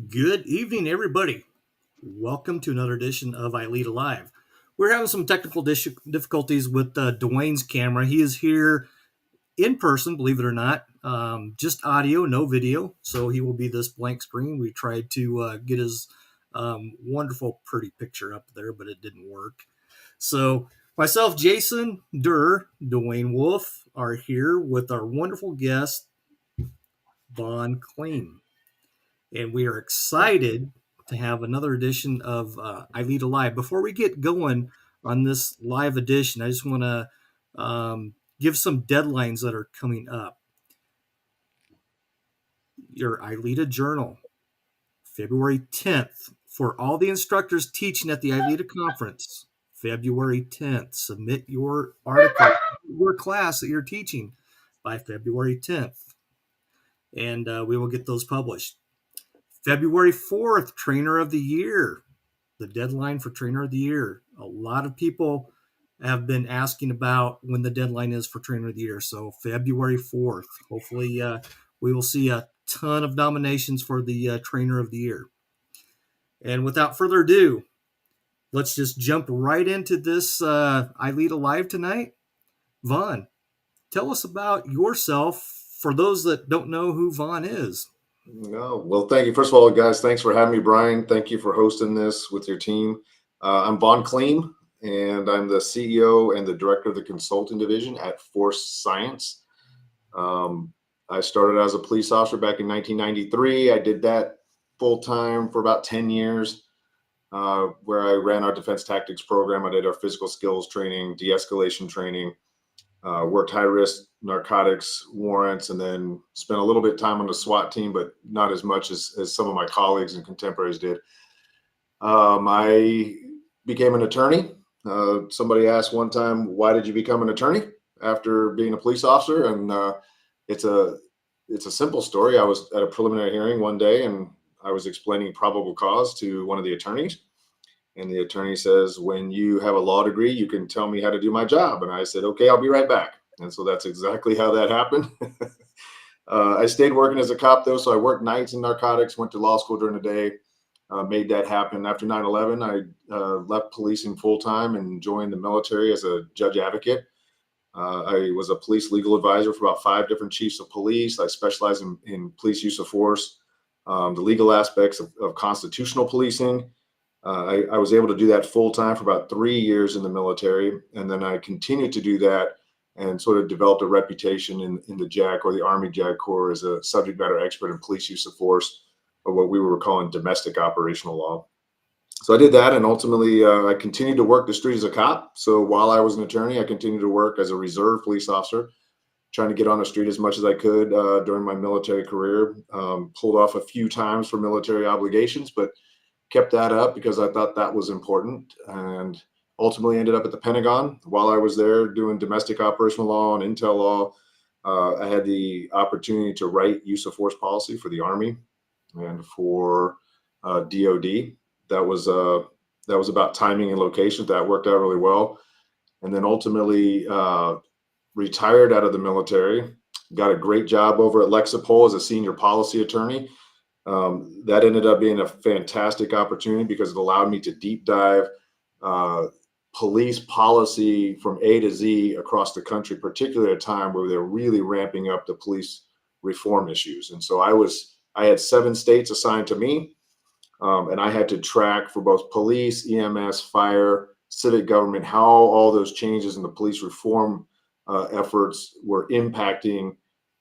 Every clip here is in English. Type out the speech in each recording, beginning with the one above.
Good evening, everybody. Welcome to another edition of ILEETA Live. We're having some technical difficulties with Dwayne's camera. He is here in person, believe it or not, just audio, no video. So he will be this blank screen. We tried to get his wonderful, pretty picture up there, but it didn't work. So myself, Jason Durr, Dwayne Wolf are here with our wonderful guest, Von Kliem, and we are excited to have another edition of ILEETA Live. Before we get going on this live edition, I just want to give some deadlines that are coming up. Your ILEETA Journal, February 10th, for all the instructors teaching at the ILEETA conference. February 10th, submit your article, your class that you're teaching by February 10th, and we will get those published. February 4th, Trainer of the Year, the deadline for Trainer of the Year. A lot of people have been asking about when the deadline is for Trainer of the Year. So February 4th, hopefully we will see a ton of nominations for the Trainer of the Year. And without further ado, let's just jump right into this ILEETA Live tonight. Vaughn, tell us about yourself for those that don't know who Vaughn is. No, well, thank you. First of all, guys, thanks for having me, Brian. Thank you for hosting this with your team. I'm Von Kliem, and I'm the CEO and the director of the consulting division at Force Science. I started as a police officer back in 1993. I did that full time for about 10 years, where I ran our defense tactics program. I did our physical skills training, de-escalation training, worked high risk narcotics warrants, and then spent a little bit of time on the SWAT team, but not as much as some of my colleagues and contemporaries did. I became an attorney. Somebody asked one time, why did you become an attorney after being a police officer? And it's a simple story. I was at a preliminary hearing one day and I was explaining probable cause to one of the attorneys. And the attorney says, when you have a law degree, you can tell me how to do my job. And I said, okay, I'll be right back. And so that's exactly how that happened. I stayed working as a cop, though. So I worked nights in narcotics, went to law school during the day, made that happen. After 9/11, I left policing full time and joined the military as a judge advocate. I was a police legal advisor for about 5 different chiefs of police. I specialize in police use of force, the legal aspects of constitutional policing. I was able to do that full time for about 3 years in the military. And then I continued to do that and sort of developed a reputation in the JAG, or the Army JAG Corps, as a subject matter expert in police use of force, or what we were calling domestic operational law. So I did that, and ultimately I continued to work the street as a cop. So while I was an attorney, I continued to work as a reserve police officer, trying to get on the street as much as I could during my military career. Pulled off a few times for military obligations, but kept that up because I thought that was important, and ultimately ended up at the Pentagon. While I was there doing domestic operational law and intel law, I had the opportunity to write use of force policy for the Army and for DOD. That was about timing and location. That worked out really well. And then ultimately retired out of the military. Got a great job over at Lexipol as a senior policy attorney. That ended up being a fantastic opportunity because it allowed me to deep dive police policy from A to Z across the country, particularly at a time where they're really ramping up the police reform issues. And so I had 7 states assigned to me, and I had to track for both police, EMS, fire, civic government, how all those changes in the police reform efforts were impacting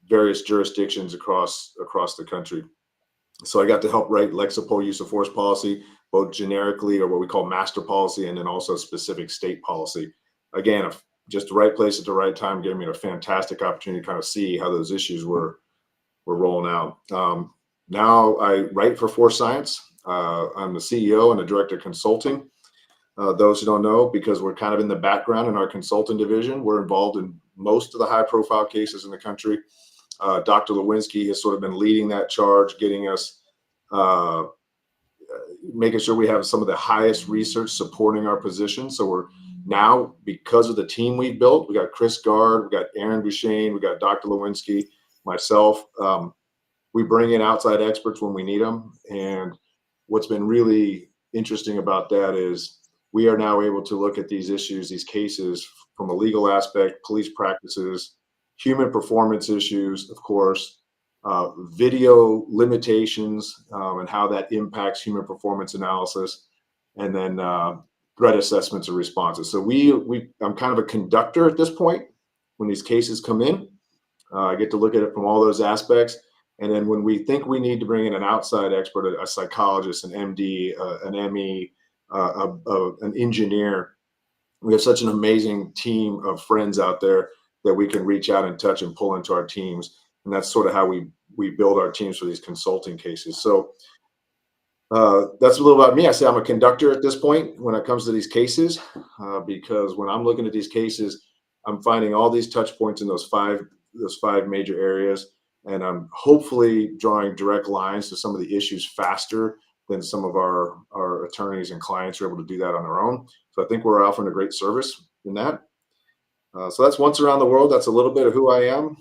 various jurisdictions across the country. So I got to help write Lexipol use of force policy, both generically, or what we call master policy, and then also specific state policy. Again, just the right place at the right time gave me a fantastic opportunity to kind of see how those issues were rolling out. Now I write for Force Science. I'm the CEO and the director of consulting. Those who don't know, because we're kind of in the background in our consulting division, we're involved in most of the high-profile cases in the country. Dr. Lewinsky has sort of been leading that charge, getting us, making sure we have some of the highest research supporting our position. So we're now, because of the team we've built, we got Chris Gard, we got Aaron Bouchane, we got Dr. Lewinsky, myself. We bring in outside experts when we need them. And what's been really interesting about that is we are now able to look at these issues, these cases from a legal aspect, police practices, human performance issues, of course, video limitations, and how that impacts human performance analysis, and then threat assessments and responses. So I'm kind of a conductor at this point when these cases come in. I get to look at it from all those aspects. And then when we think we need to bring in an outside expert, a psychologist, an MD, an ME, an engineer, we have such an amazing team of friends out there that we can reach out and touch and pull into our teams. And that's sort of how we build our teams for these consulting cases. So that's a little about me. I say I'm a conductor at this point when it comes to these cases, because when I'm looking at these cases, I'm finding all these touch points in those five major areas, and I'm hopefully drawing direct lines to some of the issues faster than some of our attorneys and clients are able to do that on their own. So I think we're offering a great service in that. So that's once around the world. That's a little bit of who I am.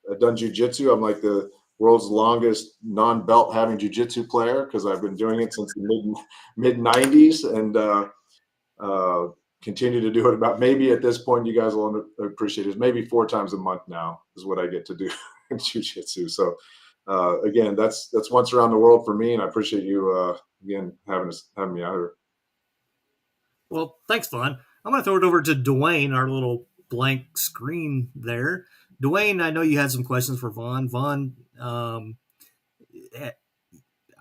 I've done jujitsu. I'm like the world's longest non-belt having jujitsu player because I've been doing it since the mid '90s, and uh, continue to do it about, maybe at this point you guys will appreciate it, maybe 4 times a month now is what I get to do in jujitsu. So again, that's once around the world for me, and I appreciate you again having me out here. Well, thanks, Vaughn. I'm going to throw it over to Dwayne, our little blank screen there. Dwayne, I know you had some questions for Vaughn. Vaughn, I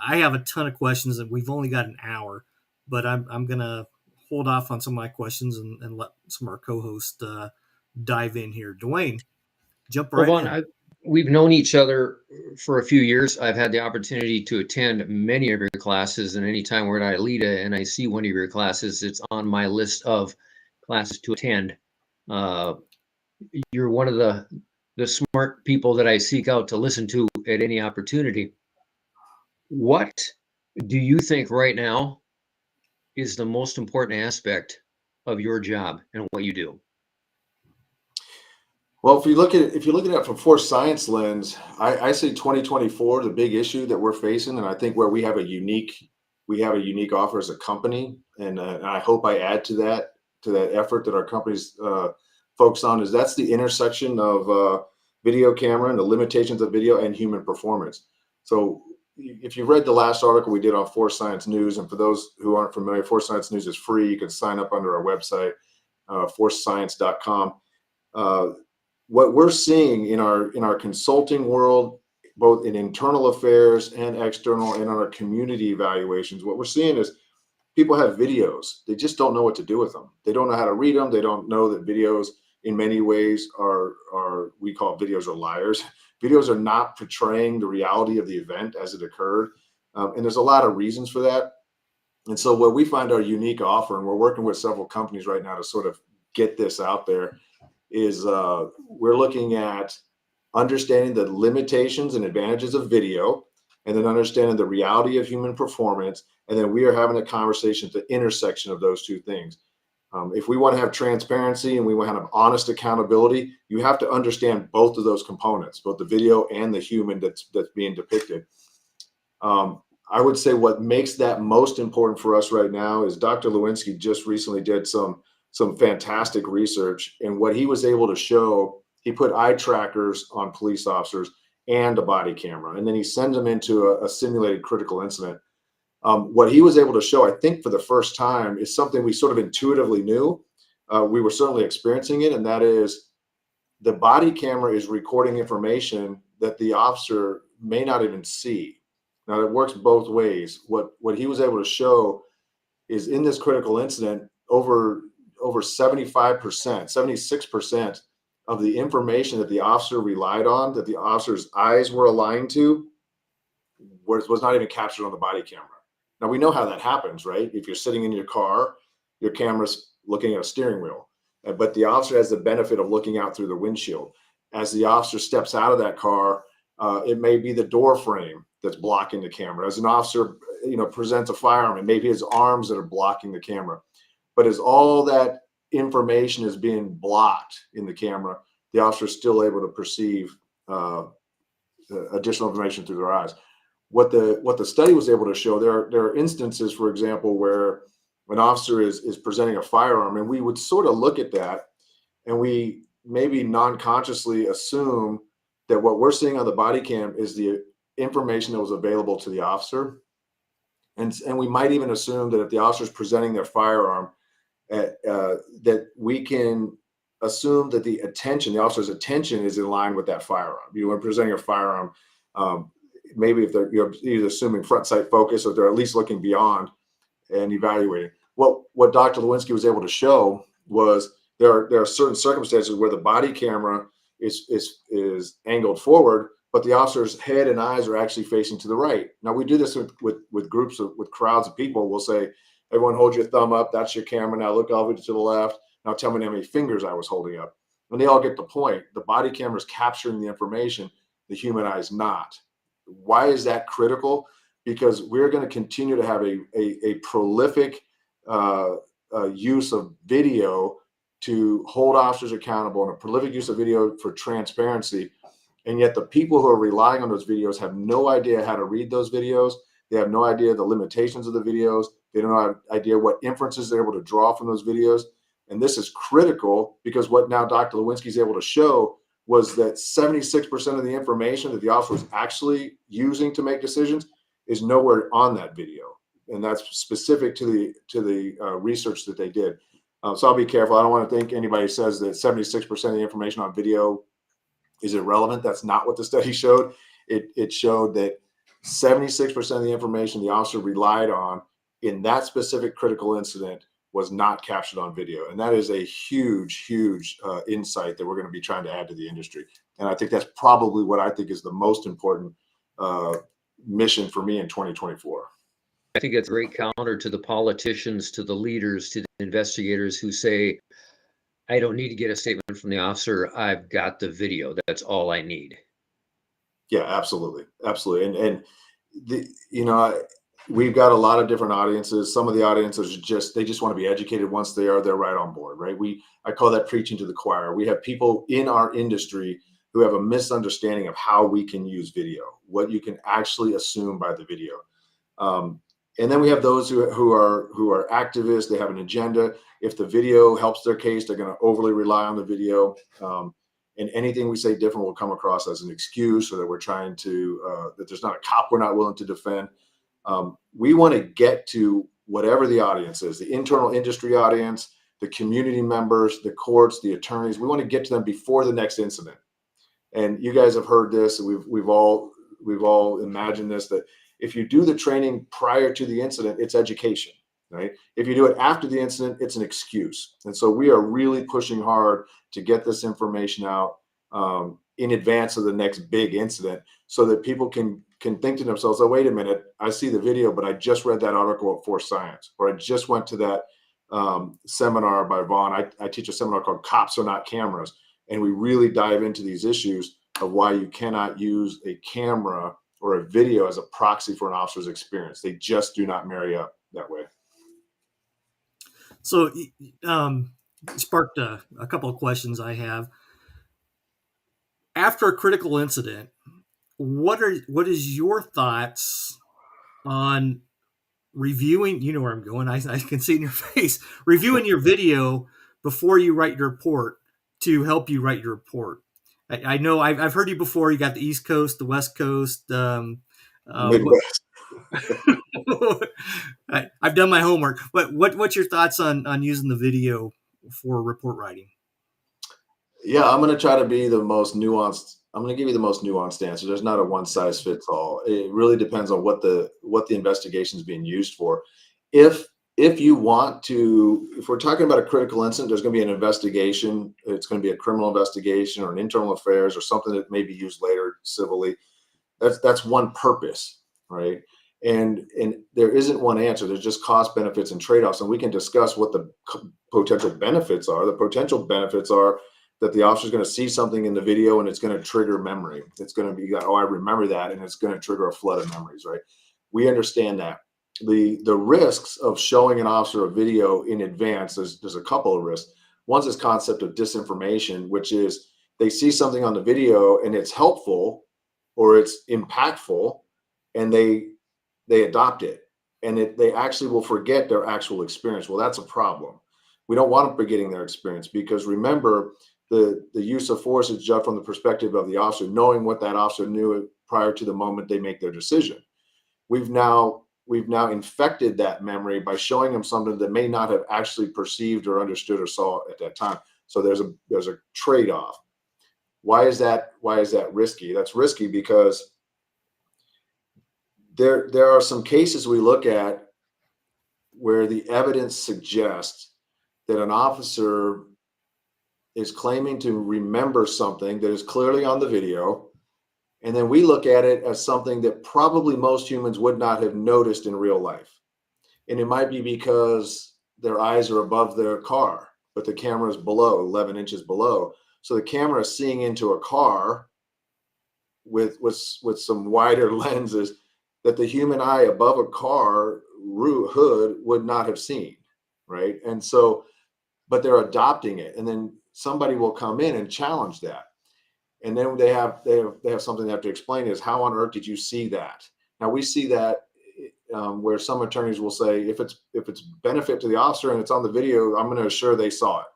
have a ton of questions, and we've only got an hour, but I'm going to hold off on some of my questions and let some of our co-hosts dive in here. Dwayne, jump Well, right Vaughn, in. we've known each other for a few years. I've had the opportunity to attend many of your classes, and anytime we're at ILEETA and I see one of your classes, it's on my list of classes to attend. You're one of the smart people that I seek out to listen to at any opportunity. What do you think right now is the most important aspect of your job and what you do? Well, if you look at it from force science lens, I say 2024, the big issue that we're facing, and I think where we have a unique offer as a company, and I hope I add to that effort that our company's focused on, is that's the intersection of video camera and the limitations of video and human performance. So if you read the last article we did on Force Science News, and for those who aren't familiar, Force Science News is free. You can sign up under our website, forcescience.com. What we're seeing in our consulting world, both in internal affairs and external, and on our community evaluations, what we're seeing is people have videos. They just don't know what to do with them. They don't know how to read them. They don't know that videos in many ways we call videos are liars. Videos are not portraying the reality of the event as it occurred. And there's a lot of reasons for that. And so what we find our unique offer, and we're working with several companies right now to sort of get this out there, is we're looking at understanding the limitations and advantages of video, and then understanding the reality of human performance. And then we are having a conversation at the intersection of those two things. If we want to have transparency and we want to have honest accountability, you have to understand both of those components, both the video and the human that's being depicted. I would say what makes that most important for us right now is Dr. Lewinsky just recently did some fantastic research, and what he was able to show, he put eye trackers on police officers and a body camera, and then he sends them into a simulated critical incident. What he was able to show, I think for the first time, is something we sort of intuitively knew. We were certainly experiencing it, and that is the body camera is recording information that the officer may not even see. Now, it works both ways. What he was able to show is in this critical incident, over 75%, 76% of the information that the officer relied on, that the officer's eyes were aligned to, was not even captured on the body camera. Now, we know how that happens, right? If you're sitting in your car, your camera's looking at a steering wheel, but the officer has the benefit of looking out through the windshield. As the officer steps out of that car, it may be the door frame that's blocking the camera. As an officer, presents a firearm, it may be his arms that are blocking the camera. But as all that information is being blocked in the camera, the officer is still able to perceive additional information through their eyes. What the study was able to show, there are instances, for example, where an officer is presenting a firearm, and we would sort of look at that, and we maybe non-consciously assume that what we're seeing on the body cam is the information that was available to the officer, and we might even assume that if the officer is presenting their firearm, that we can assume that the officer's attention is in line with that firearm. You know, when presenting a firearm, maybe if you're either assuming front sight focus, or they're at least looking beyond and evaluating. What Dr. Lewinsky was able to show was there are certain circumstances where the body camera is angled forward, but the officer's head and eyes are actually facing to the right. Now, we do this with groups with crowds of people. We'll say, everyone hold your thumb up. That's your camera. Now look all the way to the left. Now tell me how many fingers I was holding up. And they all get the point. The body camera is capturing the information. The human eye is not. Why is that critical? Because we're going to continue to have a prolific use of video to hold officers accountable, and a prolific use of video for transparency. And yet the people who are relying on those videos have no idea how to read those videos. They have no idea the limitations of the videos. They don't have idea what inferences they're able to draw from those videos. And this is critical, because what now Dr. Lewinsky is able to show was that 76% of the information that the officer was actually using to make decisions is nowhere on that video. And that's specific to the research that they did. So I'll be careful. I don't want to think anybody says that 76% of the information on video is irrelevant. That's not what the study showed. It showed that 76% of the information the officer relied on in that specific critical incident was not captured on video. And that is a huge, huge insight that we're going to be trying to add to the industry. And I think that's probably what I think is the most important mission for me in 2024. I think it's a great counter to the politicians, to the leaders, to the investigators who say, I don't need to get a statement from the officer. I've got the video. That's all I need. Yeah, absolutely. Absolutely. And we've got a lot of different audiences. Some of the audiences they just want to be educated. Once they're right on board, right? I call that preaching to the choir. We have people in our industry who have a misunderstanding of how we can use video, what you can actually assume by the video. And then we have those who are activists. They have an agenda. If the video helps their case, they're going to overly rely on the video. And anything we say different will come across as an excuse, or that we're trying to, that there's not a cop we're not willing to defend. We want to get to whatever the audience is, the internal industry audience, the community members, the courts, the attorneys. We want to get to them before the next incident. And you guys have heard this, and we've all imagined this, that if you do the training prior to the incident, it's education, right? If you do it after the incident, it's an excuse. And so we are really pushing hard to get this information out in advance of the next big incident, so that people can think to themselves, oh, wait a minute, I see the video, but I just read that article at Force Science, or I just went to that seminar by Vaughn. I teach a seminar called Cops Are Not Cameras. And we really dive into these issues of why you cannot use a camera or a video as a proxy for an officer's experience. They just do not marry up that way. So sparked a couple of questions I have. After a critical incident, what is your thoughts on reviewing? You know where I'm going. I can see it in your face. Reviewing your video before you write your report to help you write your report. I know I've heard you before. You got the East Coast, the West Coast, Midwest. I've done my homework. But what's your thoughts on using the video for report writing? Yeah, I'm going to try to be the most nuanced. I'm going to give you the most nuanced answer. There's not a one size fits all. It really depends on what the investigation is being used for. If you want to, if we're talking about a critical incident, there's going to be an investigation. It's going to be a criminal investigation or an internal affairs or something that may be used later civilly. That's one purpose, right? And there isn't one answer. There's just cost, benefits, and trade-offs. And we can discuss what the potential benefits are. The potential benefits are that the officer is going to see something in the video and it's going to trigger memory. It's going to be, oh, I remember that, and it's going to trigger a flood of memories, right? We understand that. The risks of showing an officer a video in advance, there's a couple of risks. One's this concept of disinformation, which is they see something on the video and it's helpful, or it's impactful, and they adopt it, and they actually will forget their actual experience. Well, that's a problem. We don't want them forgetting their experience, because remember, the use of force is judged from the perspective of the officer, knowing what that officer knew prior to the moment they make their decision. We've now infected that memory by showing them something that may not have actually perceived or understood or saw at that time. So there's a trade-off. Why is that risky? That's risky because there are some cases we look at where the evidence suggests that an officer is claiming to remember something that is clearly on the video, and then we look at it as something that probably most humans would not have noticed in real life. And it might be because their eyes are above their car, but the camera is below, 11 inches below. So the camera is seeing into a car with some wider lenses that the human eye above a car hood would not have seen, right? And so, but they're adopting it, and then somebody will come in and challenge that, and then they have something they have to explain, is how on earth did you see that? Now we see that where some attorneys will say, if it's benefit to the officer and it's on the video, I'm going to assure they saw it.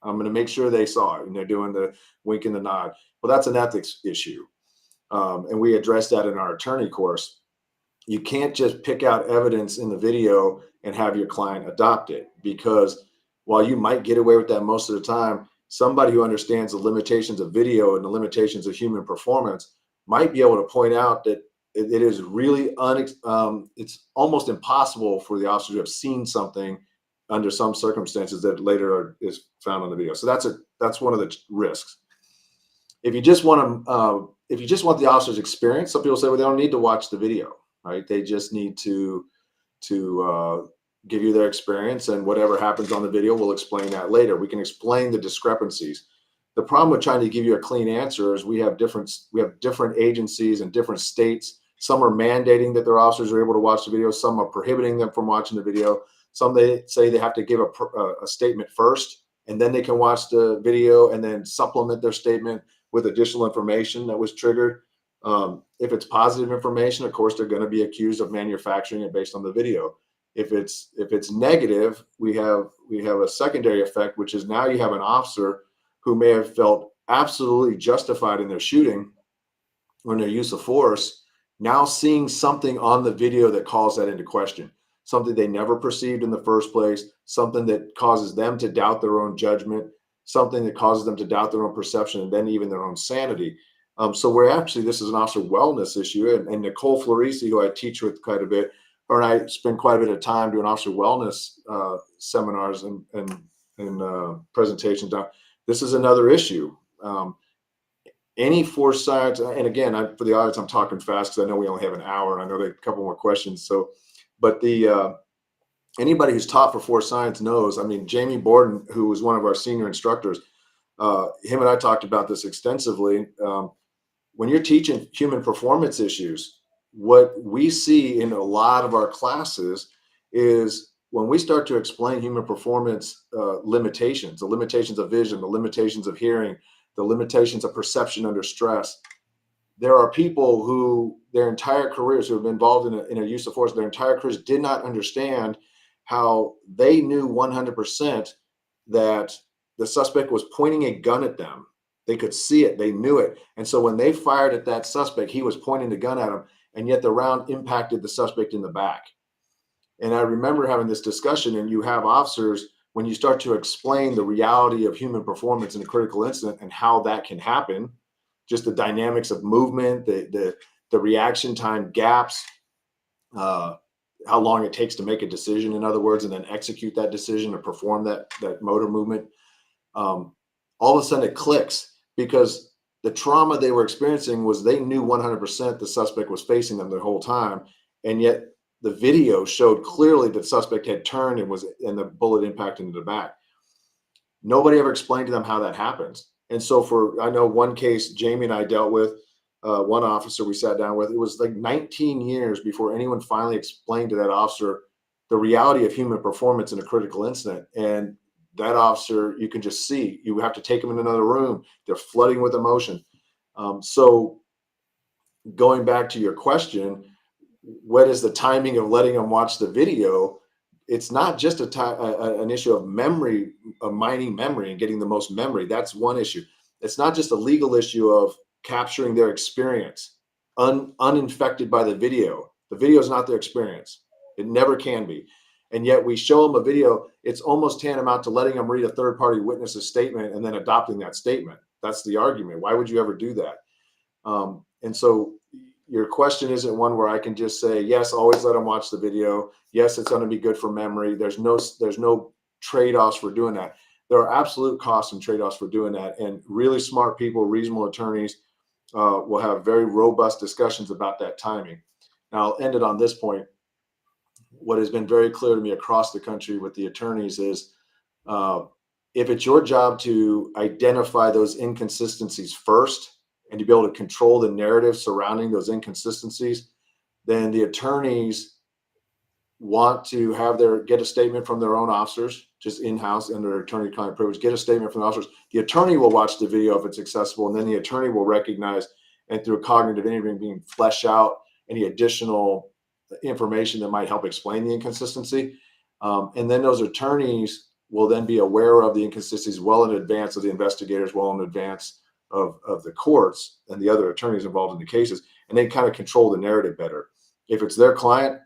I'm going to make sure they saw it, and they're doing the wink and the nod. Well, that's an ethics issue, and we address that in our attorney course. You can't just pick out evidence in the video and have your client adopt it, because while you might get away with that most of the time, somebody who understands the limitations of video and the limitations of human performance might be able to point out that it is really it's almost impossible for the officer to have seen something under some circumstances that later is found on the video. So that's one of the risks. If you just want the officer's experience, some people say, well, they don't need to watch the video, right? They just need to give you their experience, and whatever happens on the video, we'll explain that later. We can explain the discrepancies. The problem with trying to give you a clean answer is we have different agencies in different states. Some are mandating that their officers are able to watch the video. Some are prohibiting them from watching the video. Some they say they have to give a statement first, and then they can watch the video and then supplement their statement with additional information that was triggered. If it's positive information, of course, they're going to be accused of manufacturing it based on the video. If it's negative, we have a secondary effect, which is now you have an officer who may have felt absolutely justified in their shooting or in their use of force, now seeing something on the video that calls that into question, something they never perceived in the first place, something that causes them to doubt their own judgment, something that causes them to doubt their own perception, and then even their own sanity. So this is an officer wellness issue, and Nicole Florisi, who I teach with quite a bit, her and I spend quite a bit of time doing officer wellness seminars and presentations. This is another issue. Any force science, and again, for the audience, I'm talking fast because I know we only have an hour, and I know there are a couple more questions. So, but anybody who's taught for force science knows. I mean, Jamie Borden, who was one of our senior instructors, him and I talked about this extensively. When you're teaching human performance issues, what we see in a lot of our classes is when we start to explain human performance limitations, the limitations of vision, the limitations of hearing, the limitations of perception under stress, there are people who their entire careers, who have been involved in a use of force, their entire careers did not understand how they knew 100% that the suspect was pointing a gun at them. They could see it, they knew it. And so when they fired at that suspect, he was pointing the gun at him, and yet the round impacted the suspect in the back. And I remember having this discussion, and you have officers, when you start to explain the reality of human performance in a critical incident and how that can happen, just the dynamics of movement, the reaction time gaps, how long it takes to make a decision, in other words, and then execute that decision or perform that motor movement. All of a sudden it clicks, because the trauma they were experiencing was they knew 100% the suspect was facing them the whole time. And yet the video showed clearly that the suspect had turned and the bullet impacted into the back. Nobody ever explained to them how that happens. And so I know one case Jamie and I dealt with, one officer we sat down with, it was like 19 years before anyone finally explained to that officer the reality of human performance in a critical incident. And that officer, you can just see, you have to take them in another room. They're flooding with emotion. So going back to your question, what is the timing of letting them watch the video? It's not just an issue of memory, of mining memory and getting the most memory. That's one issue. It's not just a legal issue of capturing their experience, uninfected by the video. The video is not their experience. It never can be. And yet we show them a video. It's almost tantamount to letting them read a third-party witness's statement and then adopting that statement. That's the argument. Why would you ever do that? And so your question isn't one where I can just say, yes, always let them watch the video. Yes, it's going to be good for memory. There's no trade-offs for doing that. There are absolute costs and trade-offs for doing that. And really smart people, reasonable attorneys will have very robust discussions about that timing. Now, I'll end it on this point. What has been very clear to me across the country with the attorneys is if it's your job to identify those inconsistencies first and to be able to control the narrative surrounding those inconsistencies, then the attorneys want to get a statement from their own officers, just in-house under attorney-client privilege, get a statement from the officers. The attorney will watch the video if it's accessible, and then the attorney will recognize, and through cognitive interviewing, flesh out any additional information that might help explain the inconsistency. And then those attorneys will then be aware of the inconsistencies well in advance of the investigators, well in advance of the courts and the other attorneys involved in the cases, and they kind of control the narrative better. If it's their client,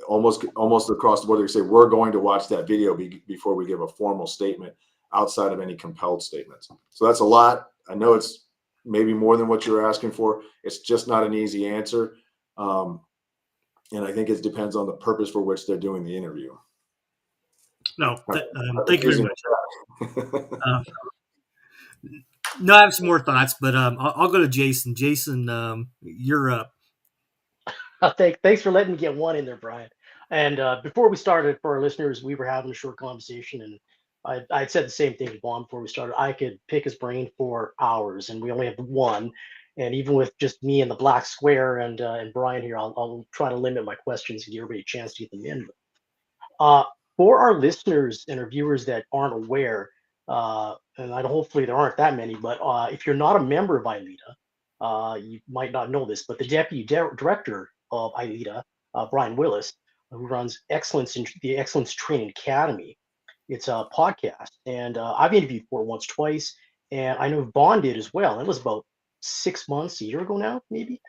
almost across the board, they say, we're going to watch that video before we give a formal statement outside of any compelled statements. So that's a lot. I know it's maybe more than what you're asking for. It's just not an easy answer. And I think it depends on the purpose for which they're doing the interview. No, thank you very much. No, I have some more thoughts, but I'll go to Jason. Jason, you're up. Thanks for letting me get one in there, Brian. And before we started, for our listeners, we were having a short conversation, and I'd said the same thing to Vaughn before we started. I could pick his brain for hours, and we only have one. And even with just me and the black square and Brian here, I'll try to limit my questions and give everybody a chance to get them in. Uh, for our listeners and our viewers that aren't aware, and hopefully there aren't that many, but if you're not a member of ILEETA, you might not know this, but the deputy director of ILEETA, Brian Willis, who runs the Excellence Training Academy. It's a podcast, and I've interviewed for it once, twice, and I know Vaughn did as well. It was about 6 months, a year ago now, maybe.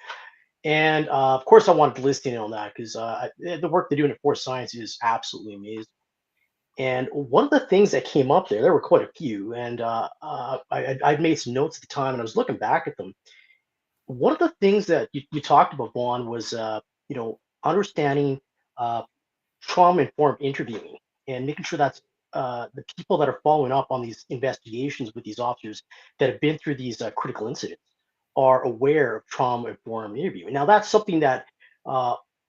And of course, I wanted to list in on that because the work they do in Force Science is absolutely amazing. And one of the things that came up there were quite a few, and I'd made some notes at the time, and I was looking back at them. One of the things that you talked about, Vaughn, was understanding trauma-informed interviewing and making sure that's the people that are following up on these investigations with these officers that have been through these critical incidents are aware of trauma-informed interviewing. Now, that's something that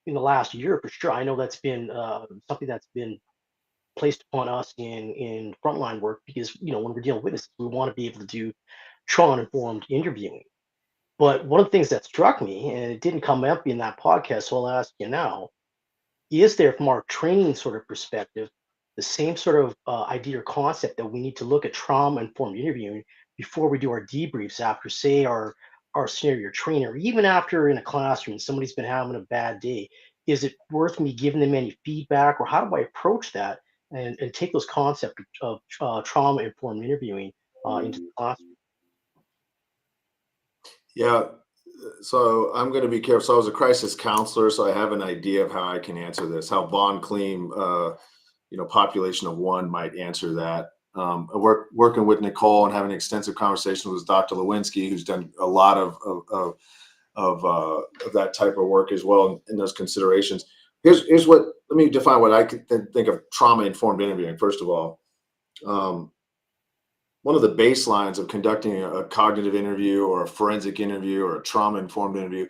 in the last year, for sure, I know that's been something that's been placed upon us in frontline work because, when we're dealing with witnesses, we want to be able to do trauma-informed interviewing. But one of the things that struck me, and it didn't come up in that podcast, so I'll ask you now, is there, from our training sort of perspective, the same sort of idea or concept that we need to look at trauma-informed interviewing before we do our debriefs after, say, our scenario training, or even after in a classroom, somebody's been having a bad day? Is it worth me giving them any feedback, or how do I approach that and take those concepts of trauma-informed interviewing into the classroom? Yeah. So I'm going to be careful. So I was a crisis counselor, so I have an idea of how I can answer this, how Vaughn Kliem, population of one might answer that. Working with Nicole and having extensive conversations with Dr. Lewinsky, who's done a lot of that type of work as well in those considerations. Here's what, let me define what I think of trauma-informed interviewing. First of all, one of the baselines of conducting a cognitive interview or a forensic interview or a trauma-informed interview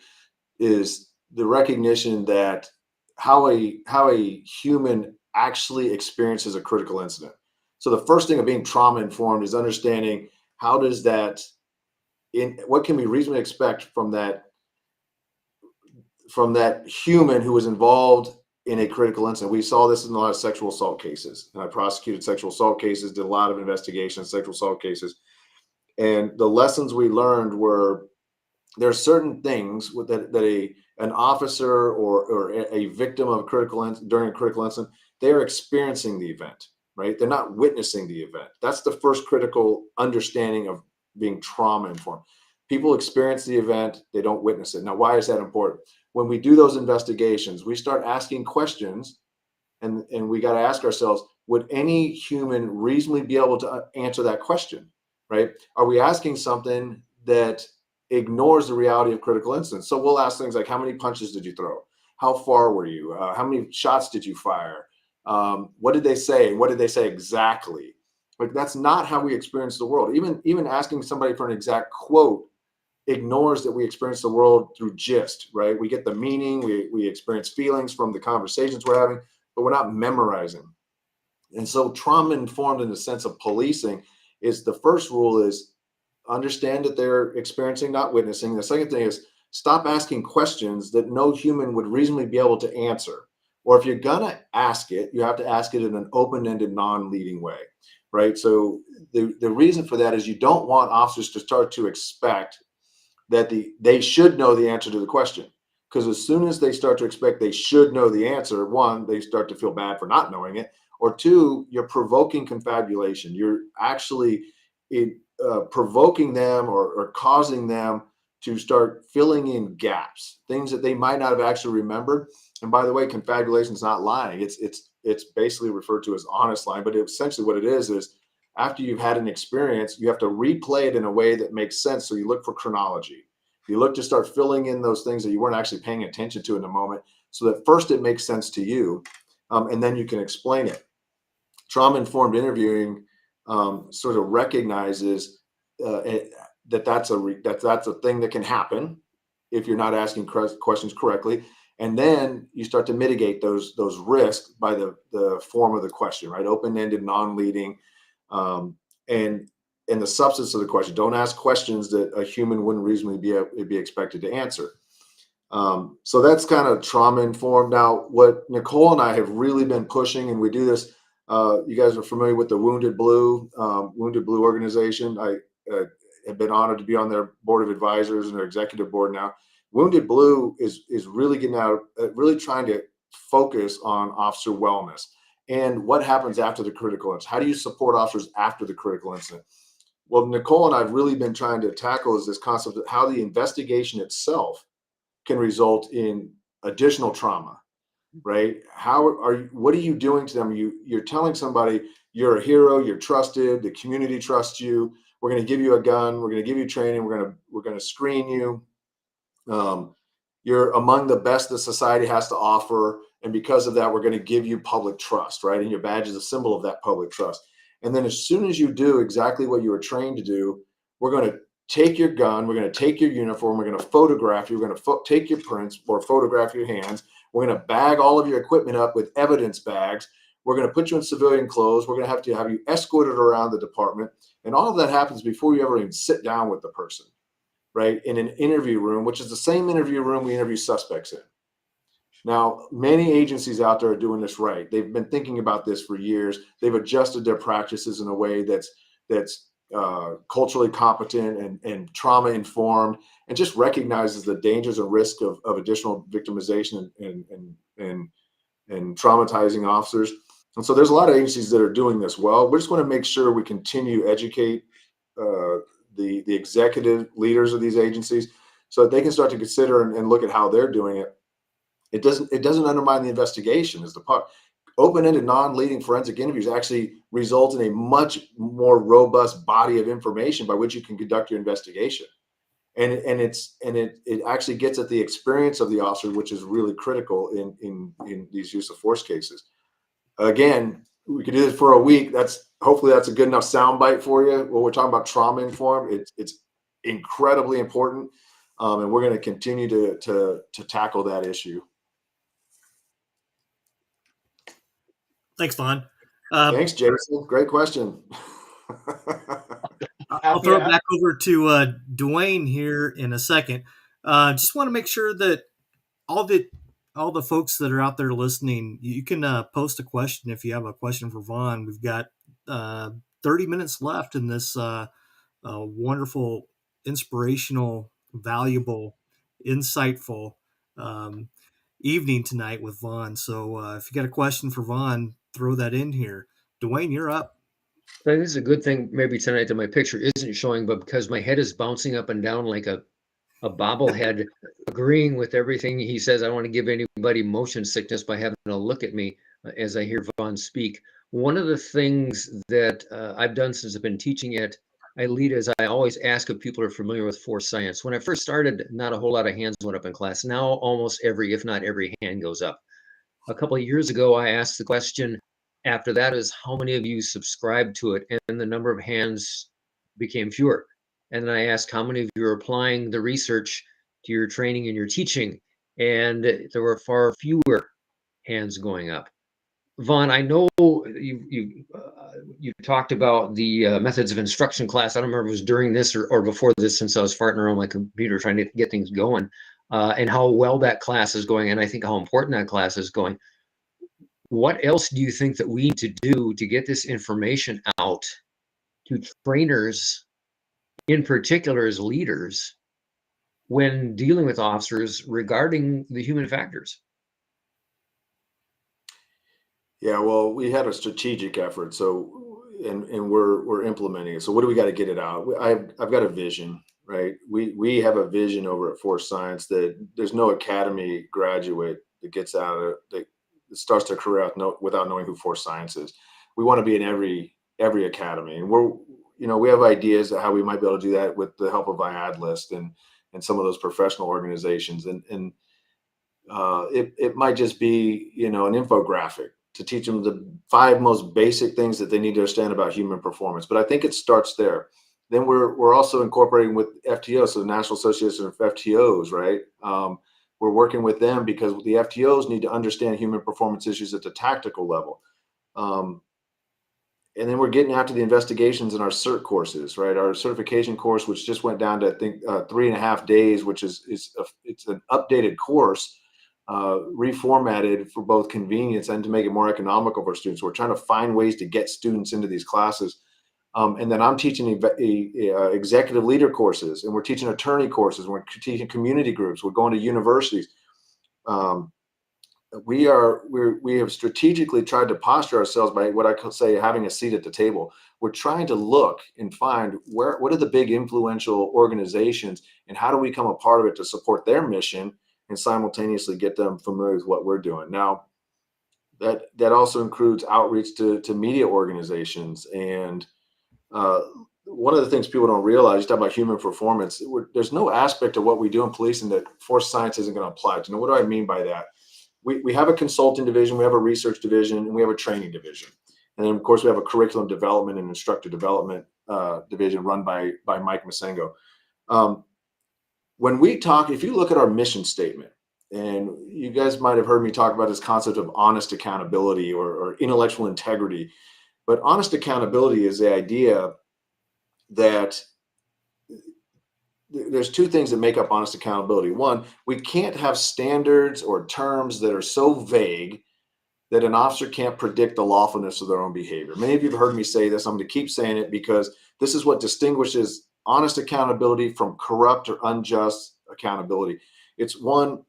is the recognition that how a human actually experiences a critical incident. So the first thing of being trauma-informed is understanding what can we reasonably expect from that human who was involved in a critical incident. We saw this in a lot of sexual assault cases, and I prosecuted sexual assault cases, did a lot of investigations, sexual assault cases. And the lessons we learned were there are certain things that an officer or a victim of during a critical incident, they are experiencing the event, right? They're not witnessing the event. That's the first critical understanding of being trauma informed. People experience the event, they don't witness it. Now, why is that important? When we do those investigations, we start asking questions, and we got to ask ourselves, would any human reasonably be able to answer that question, right? Are we asking something that ignores the reality of critical incidents? So we'll ask things like, how many punches did you throw? How far were you? How many shots did you fire? What did they say? What did they say exactly? Like, that's not how we experience the world. Even asking somebody for an exact quote ignores that we experience the world through gist, right? We get the meaning, we experience feelings from the conversations we're having, but we're not memorizing. And so trauma informed in the sense of policing is, the first rule is understand that they're experiencing, not witnessing. The second thing is stop asking questions that no human would reasonably be able to answer. Or if you're gonna ask it, you have to ask it in an open-ended, non-leading way, right? So the reason for that is you don't want officers to start to expect that they should know the answer to the question. Because as soon as they start to expect they should know the answer, one, they start to feel bad for not knowing it, or two, you're provoking confabulation. You're actually provoking them or causing them to start filling in gaps, things that they might not have actually remembered. And by the way, confabulation is not lying. It's basically referred to as honest lying, but essentially what it is after you've had an experience, you have to replay it in a way that makes sense. So you look for chronology. You look to start filling in those things that you weren't actually paying attention to in the moment, so that first it makes sense to you, and then you can explain it. Trauma-informed interviewing sort of recognizes that's a thing that can happen if you're not asking questions correctly, and then you start to mitigate those risks by the form of the question, right? Open-ended, non-leading, and the substance of the question. Don't ask questions that a human wouldn't reasonably be expected to answer. So that's kind of trauma informed. Now, what Nicole and I have really been pushing, and we do this. You guys are familiar with the Wounded Blue organization. I have been honored to be on their board of advisors and their executive board now. Wounded Blue is really getting out, really trying to focus on officer wellness and what happens after the critical incident. How do you support officers after the critical incident? Well, Nicole and I have really been trying to tackle is this concept of how the investigation itself can result in additional trauma, right? What are you doing to them? You're telling somebody you're a hero, you're trusted, the community trusts you. We're going to give you a gun, we're going to give you training, we're going to screen you. You're among the best that society has to offer, and because of that, we're going to give you public trust, right? And your badge is a symbol of that public trust. And then as soon as you do exactly what you were trained to do, we're going to take your gun, we're going to take your uniform, we're going to photograph you, we're going to take your prints or photograph your hands, we're going to bag all of your equipment up with evidence bags, we're going to put you in civilian clothes, we're going to have you escorted around the department, and all of that happens before you ever even sit down with the person, right? In an interview room, which is the same interview room we interview suspects in. Now, many agencies out there are doing this right. They've been thinking about this for years. They've adjusted their practices in a way that's culturally competent and trauma informed, and just recognizes the dangers and risk of additional victimization and traumatizing officers. And so there's a lot of agencies that are doing this well. We just want to make sure we continue to educate the executive leaders of these agencies so that they can start to consider and look at how they're doing it. It doesn't undermine the investigation is the part. Open-ended, non-leading forensic interviews actually result in a much more robust body of information by which you can conduct your investigation. And it actually gets at the experience of the officer, which is really critical in these use of force cases. Again, we could do this for a week. Hopefully that's a good enough soundbite for you. When we're talking about trauma informed, it's incredibly important, and we're going to continue to tackle that issue. Thanks, Vaughn. Thanks, Jason. Great question. I'll throw it back over to Dwayne here in a second. Just want to make sure that all the folks that are out there listening, you can post a question if you have a question for Vaughn. We've got 30 minutes left in this wonderful, inspirational valuable, insightful evening tonight with Vaughn. So if you got a question for Vaughn, throw that in here. Dwayne, you're up. I think this is a good thing maybe tonight that my picture isn't showing, but because my head is bouncing up and down like a bobblehead, agreeing with everything he says. I don't want to give anybody motion sickness by having to look at me as I hear Vaughn speak. One of the things that I've done since I've been teaching at ILEETA is I always ask if people are familiar with force science. When I first started, not a whole lot of hands went up in class. Now almost every, if not every, hand goes up. A couple of years ago, I asked the question after that is how many of you subscribe to it? And the number of hands became fewer. And then I asked how many of you are applying the research to your training and your teaching? And there were far fewer hands going up. Vaughn, I know you talked about the methods of instruction class. I don't remember if it was during this or before this, since I was farting around my computer trying to get things going, and how well that class is going, and I think how important that class is going. What else do you think that we need to do to get this information out to trainers, in particular as leaders, when dealing with officers regarding the human factors? Yeah, well, we had a strategic effort, so and we're implementing it. So what do we got to get it out? I've got a vision, right? We have a vision over at Force Science that there's no academy graduate that gets out of it that starts their career out without knowing who Force Science is. We want to be in every academy, and we have ideas of how we might be able to do that with the help of IADList and some of those professional organizations, and it might just be an infographic to teach them the 5 most basic things that they need to understand about human performance. But I think it starts there. Then we're also incorporating with FTOs, so the National Association of FTOs, right? We're working with them because the FTOs need to understand human performance issues at the tactical level. And then we're getting after the investigations in our CERT courses, right? Our certification course, which just went down to I think 3.5 days, which it's an updated course, reformatted for both convenience and to make it more economical for students. We're trying to find ways to get students into these classes. And then I'm teaching executive leader courses, and we're teaching attorney courses, and we're teaching community groups. We're going to universities. We have strategically tried to posture ourselves by what I could say having a seat at the table. We're trying to look and find what are the big influential organizations, and how do we become a part of it to support their mission and simultaneously get them familiar with what we're doing. Now, that also includes outreach to media organizations. And one of the things people don't realize, you talk about human performance, there's no aspect of what we do in policing that Force Science isn't going to apply to. Now, what do I mean by that? We have a consulting division, we have a research division, and we have a training division. And then, of course, we have a curriculum development and instructor development division run by Mike Masengo. When we talk, if you look at our mission statement, and you guys might have heard me talk about this concept of honest accountability or intellectual integrity, but honest accountability is the idea that there's 2 things that make up honest accountability. One, we can't have standards or terms that are so vague that an officer can't predict the lawfulness of their own behavior. Many of you have heard me say this. I'm going to keep saying it because this is what distinguishes honest accountability from corrupt or unjust accountability. It's one,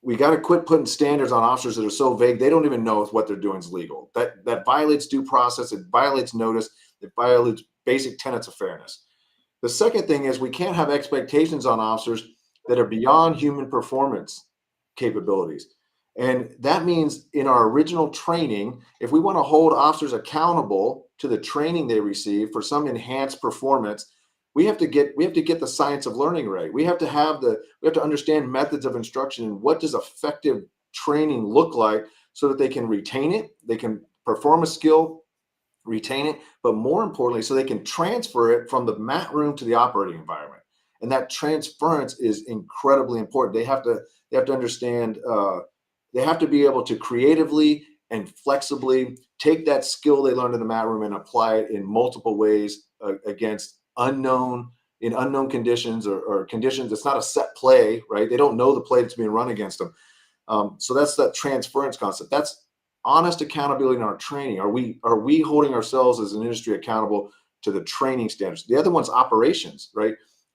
we got to quit putting standards on officers that are so vague they don't even know if what they're doing is legal. That violates due process, it violates notice, it violates basic tenets of fairness. The second thing is we can't have expectations on officers that are beyond human performance capabilities. And that means in our original training, if we want to hold officers accountable to the training they receive for some enhanced performance, we have to get the science of learning right. We have to understand methods of instruction and what does effective training look like so that they can retain it, they can perform a skill, retain it, but more importantly, so they can transfer it from the mat room to the operating environment. And that transference is incredibly important. They have to understand. They have to be able to creatively and flexibly take that skill they learned in the mat room and apply it in multiple ways against unknown conditions or conditions. It's not a set play, right? They don't know the play that's being run against them. So that's that transference concept. That's honest accountability in our training. Are we holding ourselves as an industry accountable to the training standards? The other one's operations, right?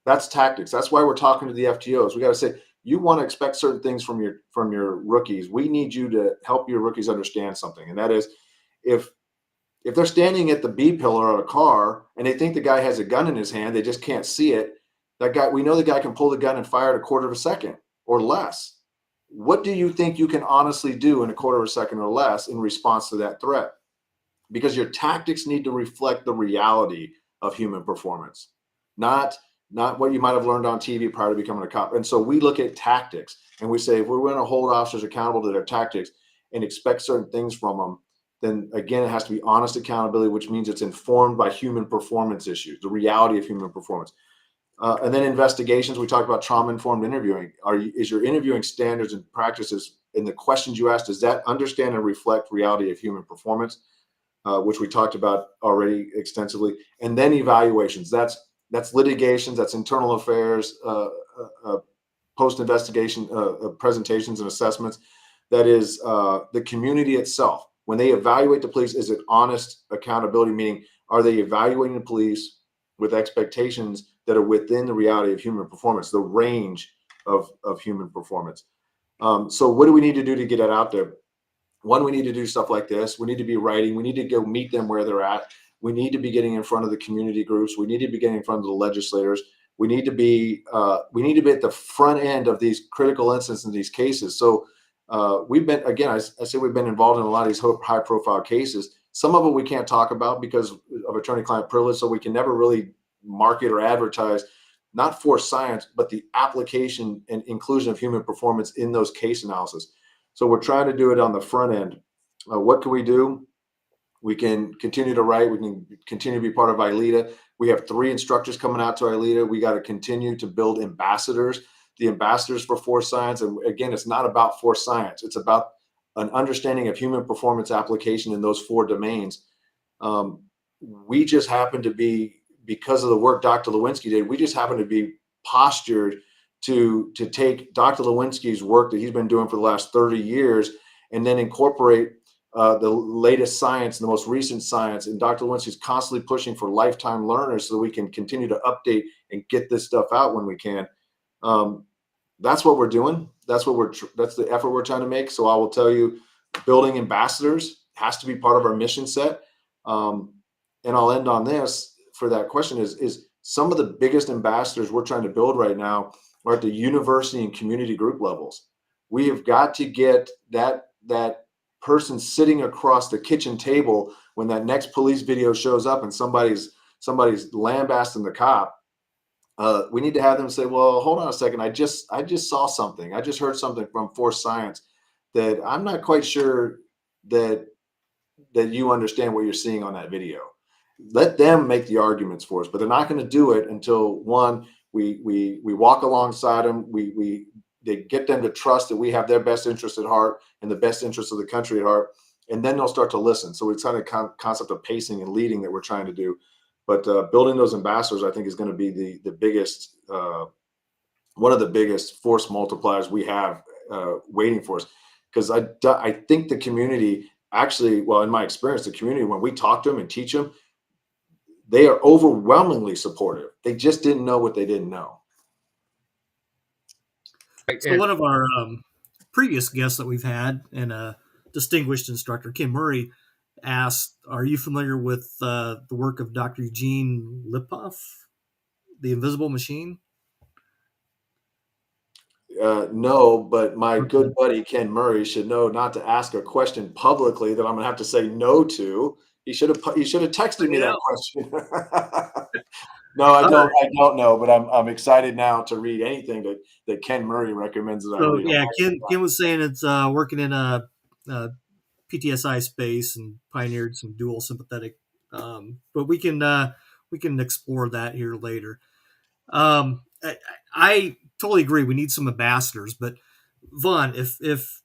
That's tactics. That's why we're talking to the FTOs. We got to say, you want to expect certain things from your rookies. We need you to help your rookies understand something, and that is, if they're standing at the B pillar of a car and they think the guy has a gun in his hand, they just can't see it. That guy, we know the guy can pull the gun and fire it a quarter of a second or less. What do you think you can honestly do in a quarter of a second or less in response to that threat? Because your tactics need to reflect the reality of human performance, not what you might have learned on TV prior to becoming a cop. And so we look at tactics and we say, if we're going to hold officers accountable to their tactics and expect certain things from them, then again, it has to be honest accountability, which means it's informed by human performance issues, the reality of human performance. And then investigations, we talk about trauma-informed interviewing. Is your interviewing standards and practices in the questions you ask, does that understand and reflect reality of human performance, which we talked about already extensively? And then evaluations. That's litigations, that's internal affairs, post-investigation presentations and assessments. That is the community itself. When they evaluate the police, is it honest accountability? Meaning, are they evaluating the police with expectations that are within the reality of human performance, the range of human performance? So what do we need to do to get that out there? One, we need to do stuff like this. We need to be writing. We need to go meet them where they're at. We need to be getting in front of the community groups. We need to be getting in front of the legislators. We need to be at the front end of these critical incidents in these cases. So we've been, again, I say we've been involved in a lot of these high profile cases. Some of it we can't talk about because of attorney-client privilege, so we can never really market or advertise, not for science, but the application and inclusion of human performance in those case analysis. So we're trying to do it on the front end. What can we do? We can continue to write. We can continue to be part of ILEETA. We have 3 instructors coming out to ILEETA. We got to continue to build ambassadors, the ambassadors for force science. And again, it's not about force science. It's about an understanding of human performance application in those 4 domains. We just happen to be, because of the work Dr. Lewinsky did, we just happen to be postured to take Dr. Lewinsky's work that he's been doing for the last 30 years and then incorporate the latest science, the most recent science. And Dr. Lewinsky's constantly pushing for lifetime learners so that we can continue to update and get this stuff out when we can. That's what we're doing. That's the effort we're trying to make. So I will tell you, building ambassadors has to be part of our mission set. And I'll end on this for that question is some of the biggest ambassadors we're trying to build right now are at the university and community group levels. We have got to get that person sitting across the kitchen table when that next police video shows up and somebody's lambasting the cop. We need to have them say, well, hold on a second. I just saw something. I just heard something from force science that I'm not quite sure that you understand what you're seeing on that video. Let them make the arguments for us, but they're not going to do it until, one, we walk alongside them. They get them to trust that we have their best interest at heart and the best interest of the country at heart, and then they'll start to listen. So it's kind of concept of pacing and leading that we're trying to do. But building those ambassadors, I think, is going to be the biggest, one of the biggest force multipliers we have waiting for us. Because I think the community actually, well, in my experience, the community, when we talk to them and teach them, they are overwhelmingly supportive. They just didn't know what they didn't know. So one of our previous guests that we've had, and a distinguished instructor, Kim Murray, asked, are you familiar with the work of Dr. Eugene Lipoff, The Invisible Machine? No, but my good buddy Ken Murray should know not to ask a question publicly that I'm going to have to say no to. He should have texted me that question. No, I don't know, but I'm excited now to read anything that Ken Murray recommends that I read. Yeah, Ken was saying it's working in a PTSI space and pioneered some dual sympathetic, but we can explore that here later. I totally agree. We need some ambassadors, but Vaughn, if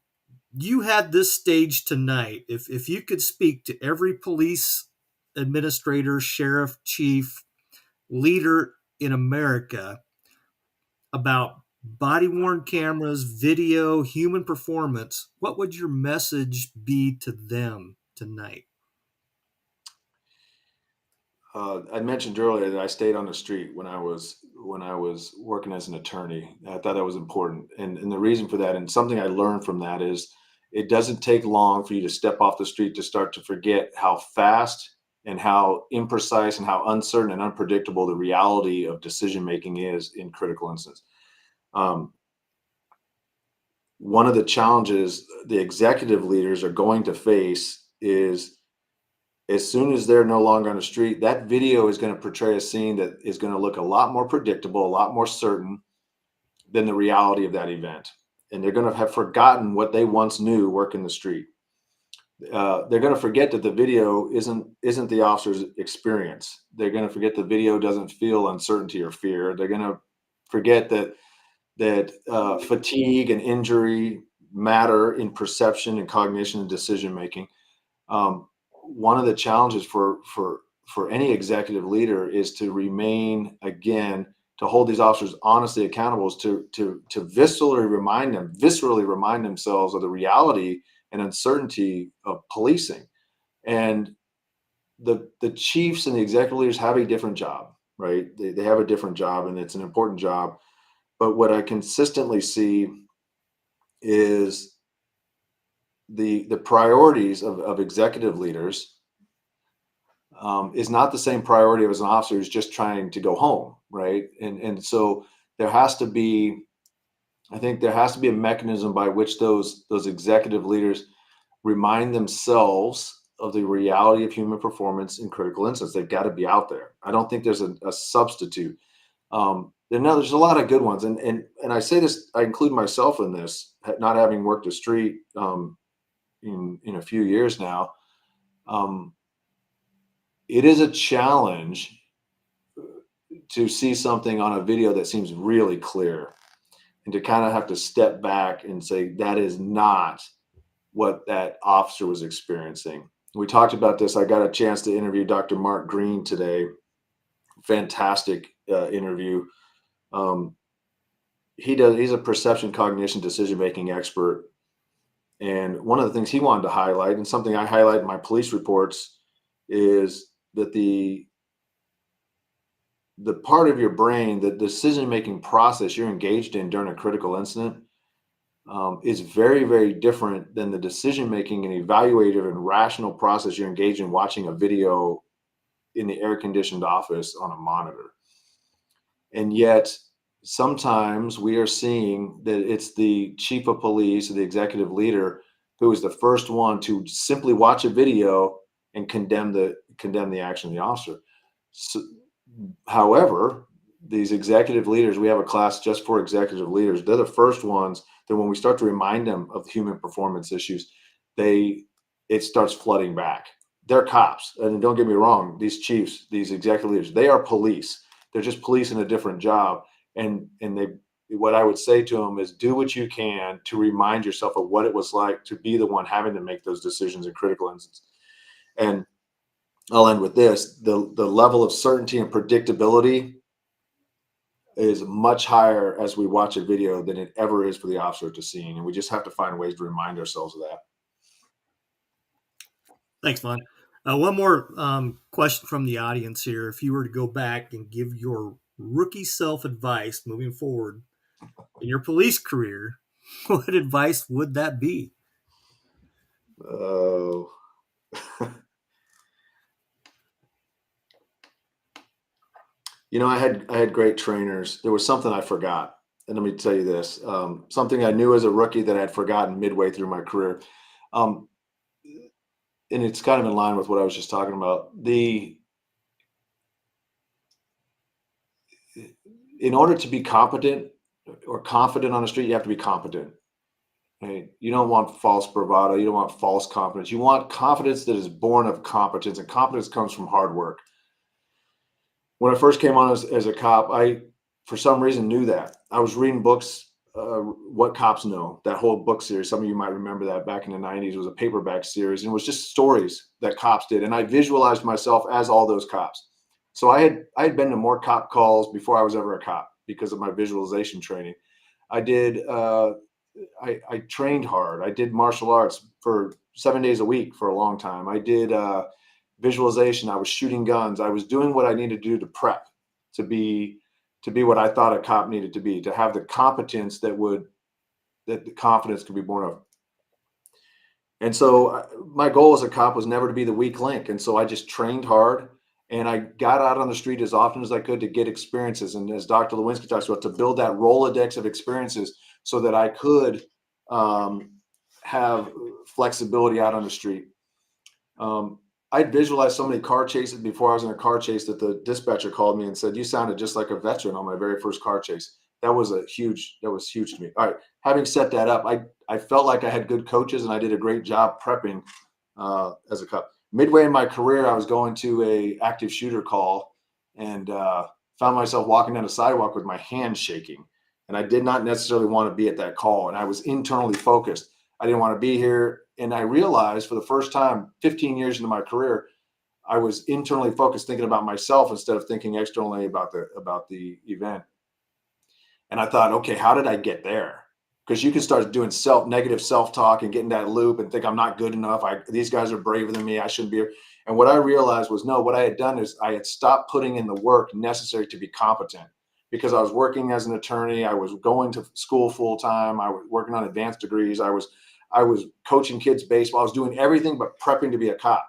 you had this stage tonight, if you could speak to every police administrator, sheriff, chief, leader in America about body-worn cameras, video, human performance, what would your message be to them tonight? I mentioned earlier that I stayed on the street when I was working as an attorney. I thought that was important, and the reason for that, and something I learned from that, is it doesn't take long for you to step off the street to start to forget how fast and how imprecise and how uncertain and unpredictable the reality of decision making is in critical incidents. Um, One of the challenges the executive leaders are going to face is, as soon as they're no longer on the street, that video is going to portray a scene that is going to look a lot more predictable, a lot more certain than the reality of that event. And they're going to have forgotten what they once knew working the street. They're going to forget that the video isn't the officer's experience. They're going to forget the video doesn't feel uncertainty or fear. They're going to forget that fatigue and injury matter in perception and cognition and decision making. One of the challenges for any executive leader is to remain, again, to hold these officers honestly accountable, is to viscerally remind themselves of the reality and uncertainty of policing. And the chiefs and the executive leaders have a different job, right? They have a different job, and it's an important job. But what I consistently see is the priorities of executive leaders is not the same priority as an officer who's just trying to go home, right? And so there has to be, I think there has to be a mechanism by which those executive leaders remind themselves of the reality of human performance in critical incidents. They've got to be out there. I don't think there's a substitute. There's a lot of good ones, and I say this, I include myself in this, not having worked the street in a few years now. It is a challenge to see something on a video that seems really clear, and to kind of have to step back and say that is not what that officer was experiencing. We talked about this. I got a chance to interview Dr. Mark Green today. Fantastic interview. He's a perception, cognition, decision-making expert. And one of the things he wanted to highlight, and something I highlight in my police reports, is that the part of your brain, the decision-making process you're engaged in during a critical incident, is very, very different than the decision-making and evaluative and rational process you're engaged in watching a video in the air-conditioned office on a monitor. And yet, sometimes we are seeing that it's the chief of police or the executive leader who is the first one to simply watch a video and condemn the action of the officer. So, however, these executive leaders, we have a class just for executive leaders. They're the first ones that when we start to remind them of human performance issues, it starts flooding back. They're cops, and don't get me wrong, these chiefs, these executive leaders, they are police. They're just police in a different job. And what I would say to them is, do what you can to remind yourself of what it was like to be the one having to make those decisions in critical instances. And I'll end with this: the level of certainty and predictability is much higher as we watch a video than it ever is for the officer at the scene. And we just have to find ways to remind ourselves of that. Thanks, Vaughn. One more question from the audience here. If you were to go back and give your rookie self advice moving forward in your police career, what advice would that be? Oh, I had great trainers. There was something I forgot, and let me tell you this: something I knew as a rookie that I had forgotten midway through my career. And it's kind of in line with what I was just talking about. In order to be competent or confident on the street, you have to be competent. Right? You don't want false bravado. You don't want false confidence. You want confidence that is born of competence, and competence comes from hard work. When I first came on as a cop, I, for some reason, knew that. I was reading books, What Cops Know, that whole book series. Some of you might remember that back in the 90s. It was a paperback series, and it was just stories that cops did. And I visualized myself as all those cops. So I had been to more cop calls before I was ever a cop because of my visualization training. I did, I trained hard. I did martial arts for 7 days a week for a long time. I did visualization. I was shooting guns. I was doing what I needed to do to prep to be what I thought a cop needed to be, to have the competence that the confidence could be born of. And so my goal as a cop was never to be the weak link. And so I just trained hard, and I got out on the street as often as I could to get experiences. And as Dr. Lewinsky talks about, to build that Rolodex of experiences so that I could have flexibility out on the street. I'd visualized so many car chases before I was in a car chase that the dispatcher called me and said, "You sounded just like a veteran on my very first car chase." That was huge to me. All right. Having set that up, I felt like I had good coaches and I did a great job prepping as a cop. Midway in my career, I was going to a active shooter call and found myself walking down a sidewalk with my hands shaking. And I did not necessarily want to be at that call. And I was internally focused. I didn't want to be here. And I realized for the first time, 15 years into my career, I was internally focused, thinking about myself instead of thinking externally about the event. And I thought, okay, how did I get there? Because you can start doing negative self-talk and get in that loop and think I'm not good enough. These guys are braver than me. I shouldn't be here. And what I realized was, no, what I had done is I had stopped putting in the work necessary to be competent, because I was working as an attorney. I was going to school full time. I was working on advanced degrees. I was coaching kids baseball. I was doing everything but prepping to be a cop.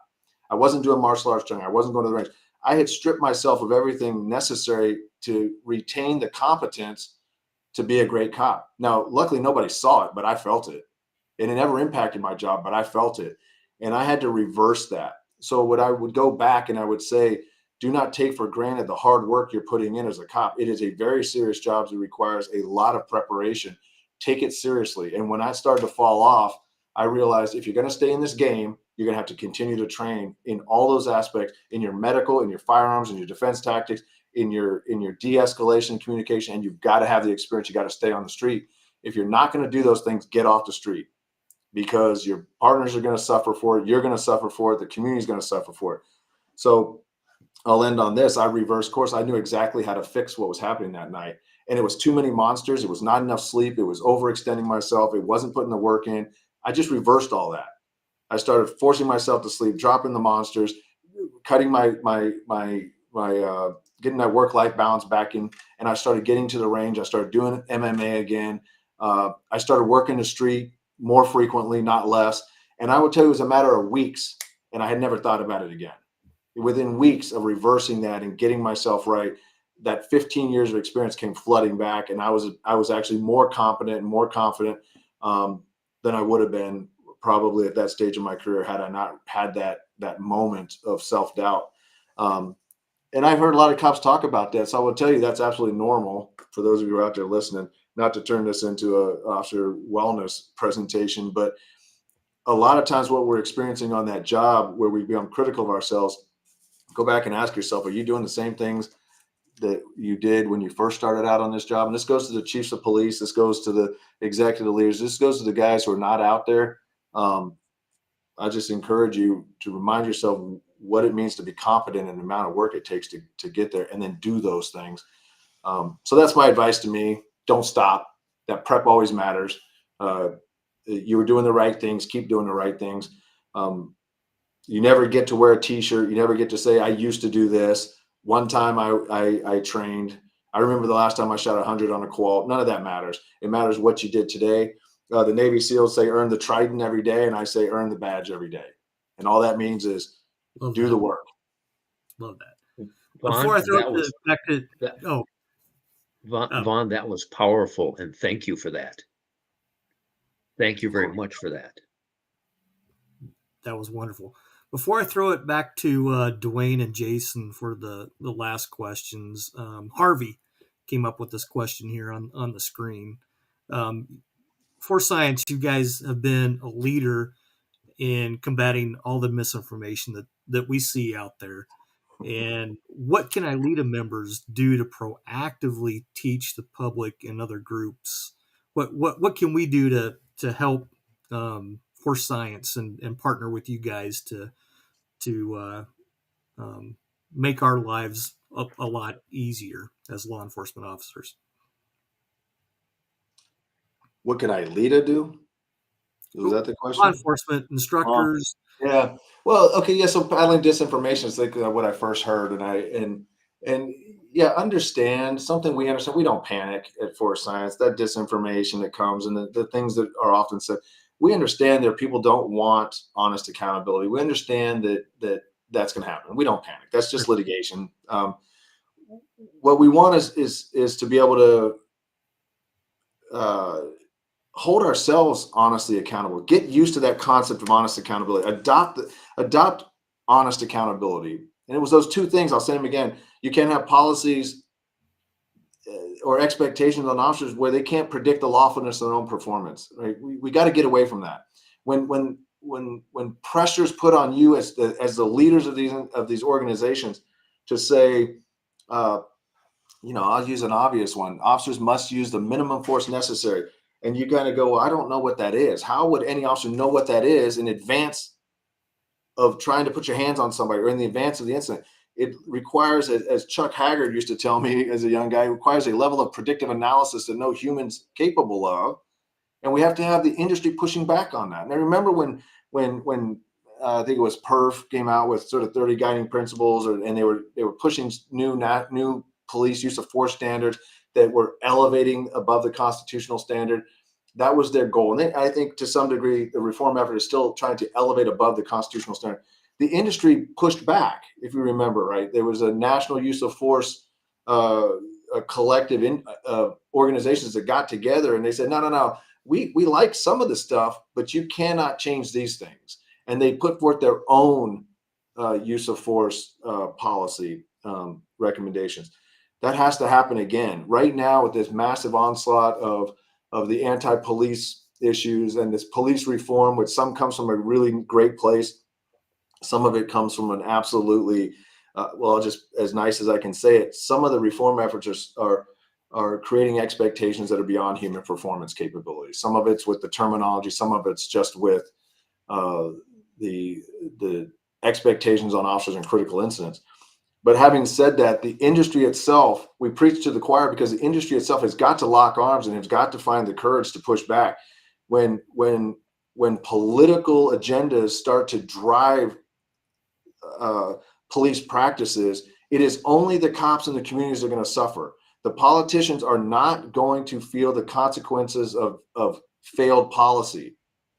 I wasn't doing martial arts training. I wasn't going to the range. I had stripped myself of everything necessary to retain the competence to be a great cop. Now, luckily, nobody saw it, but I felt it. And it never impacted my job, but I felt it. And I had to reverse that. So what I would go back and I would say, do not take for granted the hard work you're putting in as a cop. It is a very serious job that requires a lot of preparation. Take it seriously. And when I started to fall off, I realized if you're going to stay in this game, you're going to have to continue to train in all those aspects, in your medical, in your firearms, in your defense tactics, in your de-escalation communication, and you've got to have the experience. You got to stay on the street. If you're not going to do those things, get off the street, because your partners are going to suffer for it. You're going to suffer for it. The community is going to suffer for it. So I'll end on this. I reversed course. I knew exactly how to fix what was happening that night. And it was too many monsters. It was not enough sleep. It was overextending myself. It wasn't putting the work in. I just reversed all that. I started forcing myself to sleep, dropping the monsters, cutting my getting that work-life balance back in. And I started getting to the range. I started doing MMA again. I started working the street more frequently, not less. And I would tell you, it was a matter of weeks, and I had never thought about it again. Within weeks of reversing that and getting myself right, that 15 years of experience came flooding back, and I was actually more competent and more confident than I would have been probably at that stage of my career had I not had that moment of self-doubt. And I've heard a lot of cops talk about that, so I will tell you that's absolutely normal for those of you who are out there listening. Not to turn this into a officer wellness presentation, but a lot of times what we're experiencing on that job where we become critical of ourselves, go back and ask yourself, are you doing the same things that you did when you first started out on this job? And this goes to the chiefs of police. This goes to the executive leaders. This goes to the guys who are not out there. I just encourage you to remind yourself what it means to be competent and the amount of work it takes to get there, and then do those things. So that's my advice to me. Don't stop. That prep always matters. You were doing the right things. Keep doing the right things. You never get to wear a t-shirt. You never get to say, I used to do this. One time I trained. I remember the last time I shot 100 on a qual. None of that matters. It matters what you did today. The Navy SEALs say earn the trident every day, and I say earn the badge every day. And all that means is do the work. Love that. Vaughn, Before I throw it back to Vaughn, that was powerful, and thank you for that. Thank you very much for that. That was wonderful. Before I throw it back to Dwayne and Jason for the last questions, Harvey came up with this question here on the screen. For science, you guys have been a leader in combating all the misinformation that we see out there. And what can ILEETA members do to proactively teach the public and other groups? What can we do to help for science and partner with you guys to make our lives a lot easier as law enforcement officers? What can ILEETA do? Was that the Law question? enforcement instructors. Yeah. Well, okay. Yeah. So battling disinformation is like what I first heard, and yeah, understand something. We understand. We don't panic at Force Science. That disinformation that comes and the things that are often said. We understand that people don't want honest accountability. We understand that's going to happen. We don't panic. That's just litigation. What we want is to be able to hold ourselves honestly accountable. Get used to that concept of honest accountability. Adopt honest accountability. And it was those two things. I'll say them again. You can't have policies or expectations on officers where they can't predict the lawfulness of their own performance. Right? We got to get away from that. When pressure is put on you as the leaders of these organizations to say, I'll use an obvious one. Officers must use the minimum force necessary. And you kind of go, well, I don't know what that is. How would any officer know what that is in advance of trying to put your hands on somebody or in the advance of the incident? It requires, as Chuck Haggard used to tell me as a young guy, it requires a level of predictive analysis that no human's capable of. And we have to have the industry pushing back on that. And I remember when I think it was PERF came out with sort of 30 guiding principles, and they were pushing new police use of force standards that were elevating above the constitutional standard. That was their goal. And I think to some degree, the reform effort is still trying to elevate above the constitutional standard. The industry pushed back, if you remember, right? There was a national use of force, a collective organizations that got together and they said, no. We like some of the stuff, but you cannot change these things. And they put forth their own use of force policy recommendations. That has to happen again. Right now, with this massive onslaught of the anti-police issues and this police reform, which some comes from a really great place, some of it comes from an absolutely, just as nice as I can say it, some of the reform efforts are creating expectations that are beyond human performance capabilities. Some of it's with the terminology, some of it's just with the expectations on officers in critical incidents. But having said that, the industry itself, we preach to the choir because the industry itself has got to lock arms and has got to find the courage to push back. When political agendas start to drive police practices, it is only the cops and the communities that are going to suffer. The politicians are not going to feel the consequences of failed policy.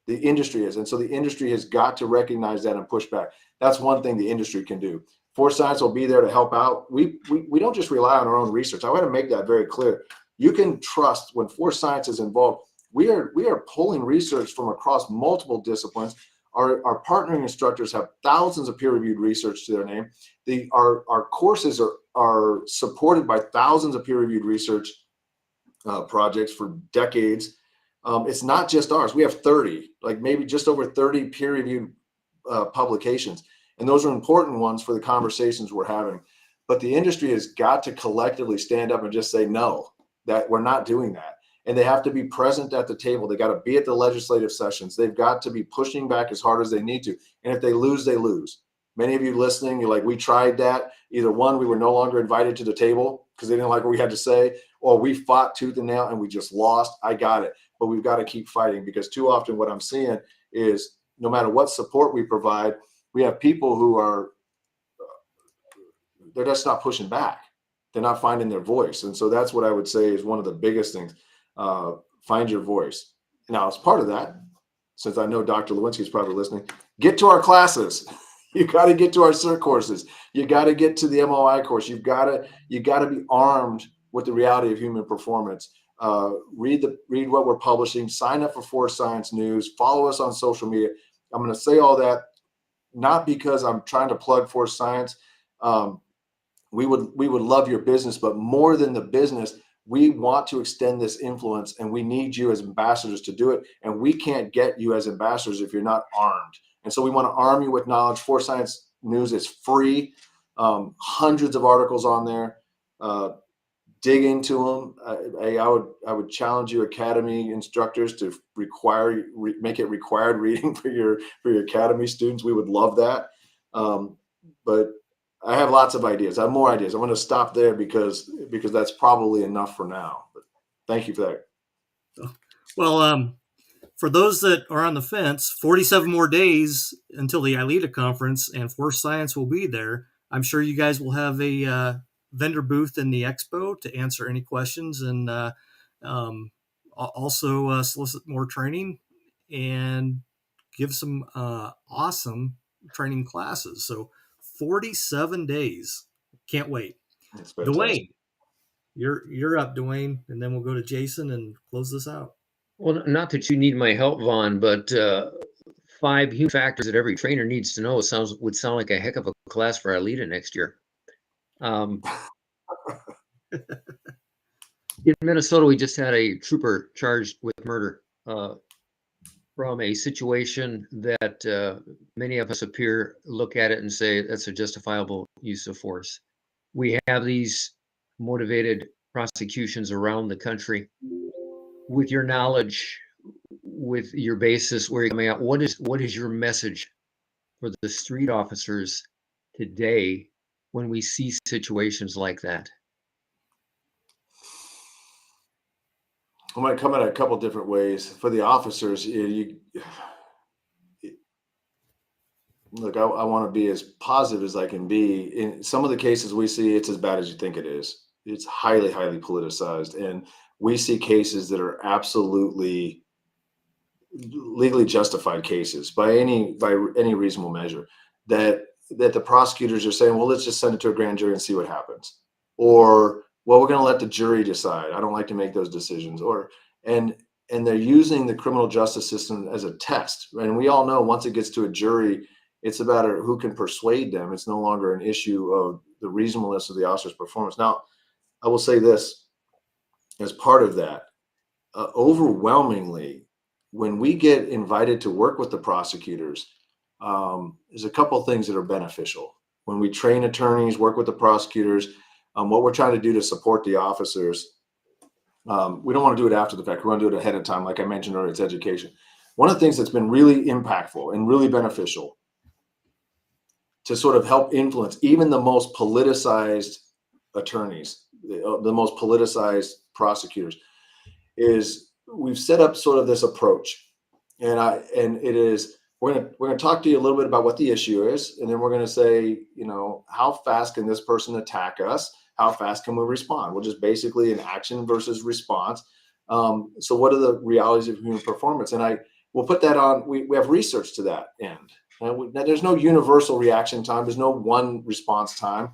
The industry is. And so the industry has got to recognize that and push back. That's one thing the industry can do. Force Science will be there to help out. We don't just rely on our own research. I want to make that very clear. You can trust when Force Science is involved. We are pulling research from across multiple disciplines. Our partnering instructors have thousands of peer-reviewed research to their name. Our courses are supported by thousands of peer-reviewed research projects for decades. It's not just ours. We have 30, like maybe just over 30 peer-reviewed publications. And those are important ones for the conversations we're having. But the industry has got to collectively stand up and just say, no, that we're not doing that. And they have to be present at the table. They got to be at the legislative sessions. They've got to be pushing back as hard as they need to. And if they lose, they lose. Many of you listening, you're like, we tried that. Either one, we were no longer invited to the table because they didn't like what we had to say, or we fought tooth and nail and we just lost. I got it. But we've got to keep fighting because too often what I'm seeing is no matter what support we provide, we have people who are, they're just not pushing back. They're not finding their voice. And so that's what I would say is one of the biggest things. Find your voice. Now, as part of that, since I know Dr. Lewinsky is probably listening, get to our classes. You got to get to our CERT courses. You got to get to the MOI course. You got to be armed with the reality of human performance. Read what we're publishing. Sign up for Force Science News. Follow us on social media. I'm going to say all that not because I'm trying to plug Force Science. We would love your business, but more than the business, we want to extend this influence, and we need you as ambassadors to do it. And we can't get you as ambassadors if you're not armed. And so we want to arm you with knowledge. Force Science News is free. Hundreds of articles on there. Dig into them. I would challenge you, Academy instructors, to make it required reading for your Academy students. We would love that. But I have lots of ideas. I have more ideas. I'm going to stop there because that's probably enough for now. But thank you for that. Well, for those that are on the fence, 47 more days until the ILEETA conference, and Force Science will be there. I'm sure you guys will have a vendor booth in the expo to answer any questions, and also solicit more training and give some awesome training classes. So 47 days. Can't wait. It's fantastic. Dwayne, you're up, Dwayne, and then we'll go to Jason and close this out. Well, not that you need my help, Vaughn, but 5 human factors that every trainer needs to know would sound like a heck of a class for ILEETA next year. In Minnesota, we just had a trooper charged with murder from a situation that many of us look at it and say that's a justifiable use of force. We have these motivated prosecutions around the country. With your knowledge, with your basis, where you're coming out, what is your message for the street officers today when we see situations like that? I might come at it a couple different ways. For the officers, look, I want to be as positive as I can be. In some of the cases we see, it's as bad as you think it is. It's highly, highly politicized. And we see cases that are absolutely legally justified cases by any reasonable measure, that the prosecutors are saying, well, let's just send it to a grand jury and see what happens. Or, well, we're going to let the jury decide. I don't like to make those decisions. And they're using the criminal justice system as a test. And we all know once it gets to a jury, it's about who can persuade them. It's no longer an issue of the reasonableness of the officer's performance. Now, I will say this as part of that, overwhelmingly, when we get invited to work with the prosecutors, there's a couple of things that are beneficial. When we train attorneys, work with the prosecutors, what we're trying to do to support the officers, we don't want to do it after the fact. We want to do it ahead of time. Like I mentioned earlier, it's education. One of the things that's been really impactful and really beneficial to sort of help influence even the most politicized attorneys, the most politicized prosecutors, is we've set up sort of this approach. And it is, we're going to talk to you a little bit about what the issue is. And then we're going to say, how fast can this person attack us? How fast can we respond? Which is basically an action versus response. So what are the realities of human performance? And we'll put that on, we have research to that end. And there's no universal reaction time. There's no one response time.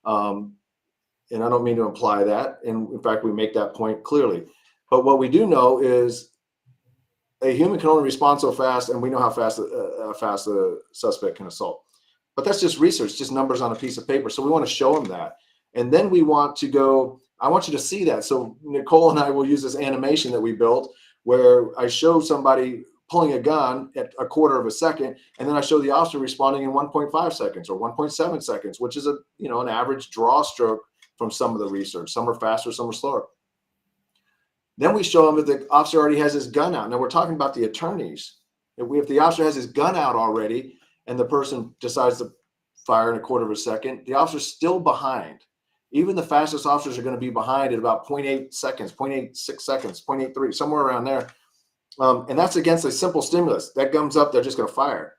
And I don't mean to imply that. And in fact, we make that point clearly. But what we do know is a human can only respond so fast, and we know how fast a suspect can assault. But that's just research, just numbers on a piece of paper. So we want to show them that. And then we want to go, I want you to see that. So Nicole and I will use this animation that we built where I show somebody pulling a gun at a quarter of a second, and then I show the officer responding in 1.5 seconds or 1.7 seconds, which is an average draw stroke from some of the research. Some are faster, some are slower. Then we show them that the officer already has his gun out. Now we're talking about the attorneys. If the officer has his gun out already and the person decides to fire in a quarter of a second, the officer's still behind. Even the fastest officers are going to be behind at about 0.8 seconds, 0.86 seconds, 0.83, somewhere around there. And that's against a simple stimulus. That gun's up, they're just going to fire.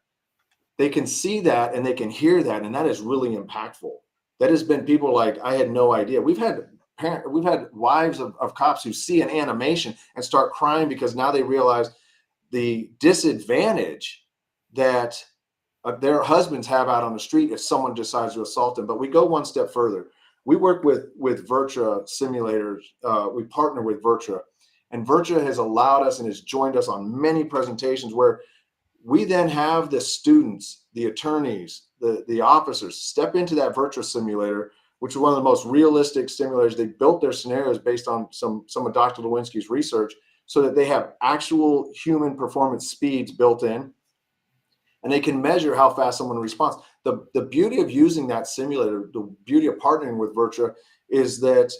They can see that and they can hear that, and that is really impactful. That has been people like, I had no idea. We've had wives of cops who see an animation and start crying because now they realize the disadvantage that their husbands have out on the street if someone decides to assault them. But we go one step further. We work with Virtua simulators. We partner with Virtua, and Virtua has allowed us and has joined us on many presentations where we then have the students, the attorneys, the officers step into that Virtua simulator, which is one of the most realistic simulators. They built their scenarios based on some of Dr. Lewinsky's research so that they have actual human performance speeds built in, and they can measure how fast someone responds. The beauty of using that simulator, the beauty of partnering with Virtua, is that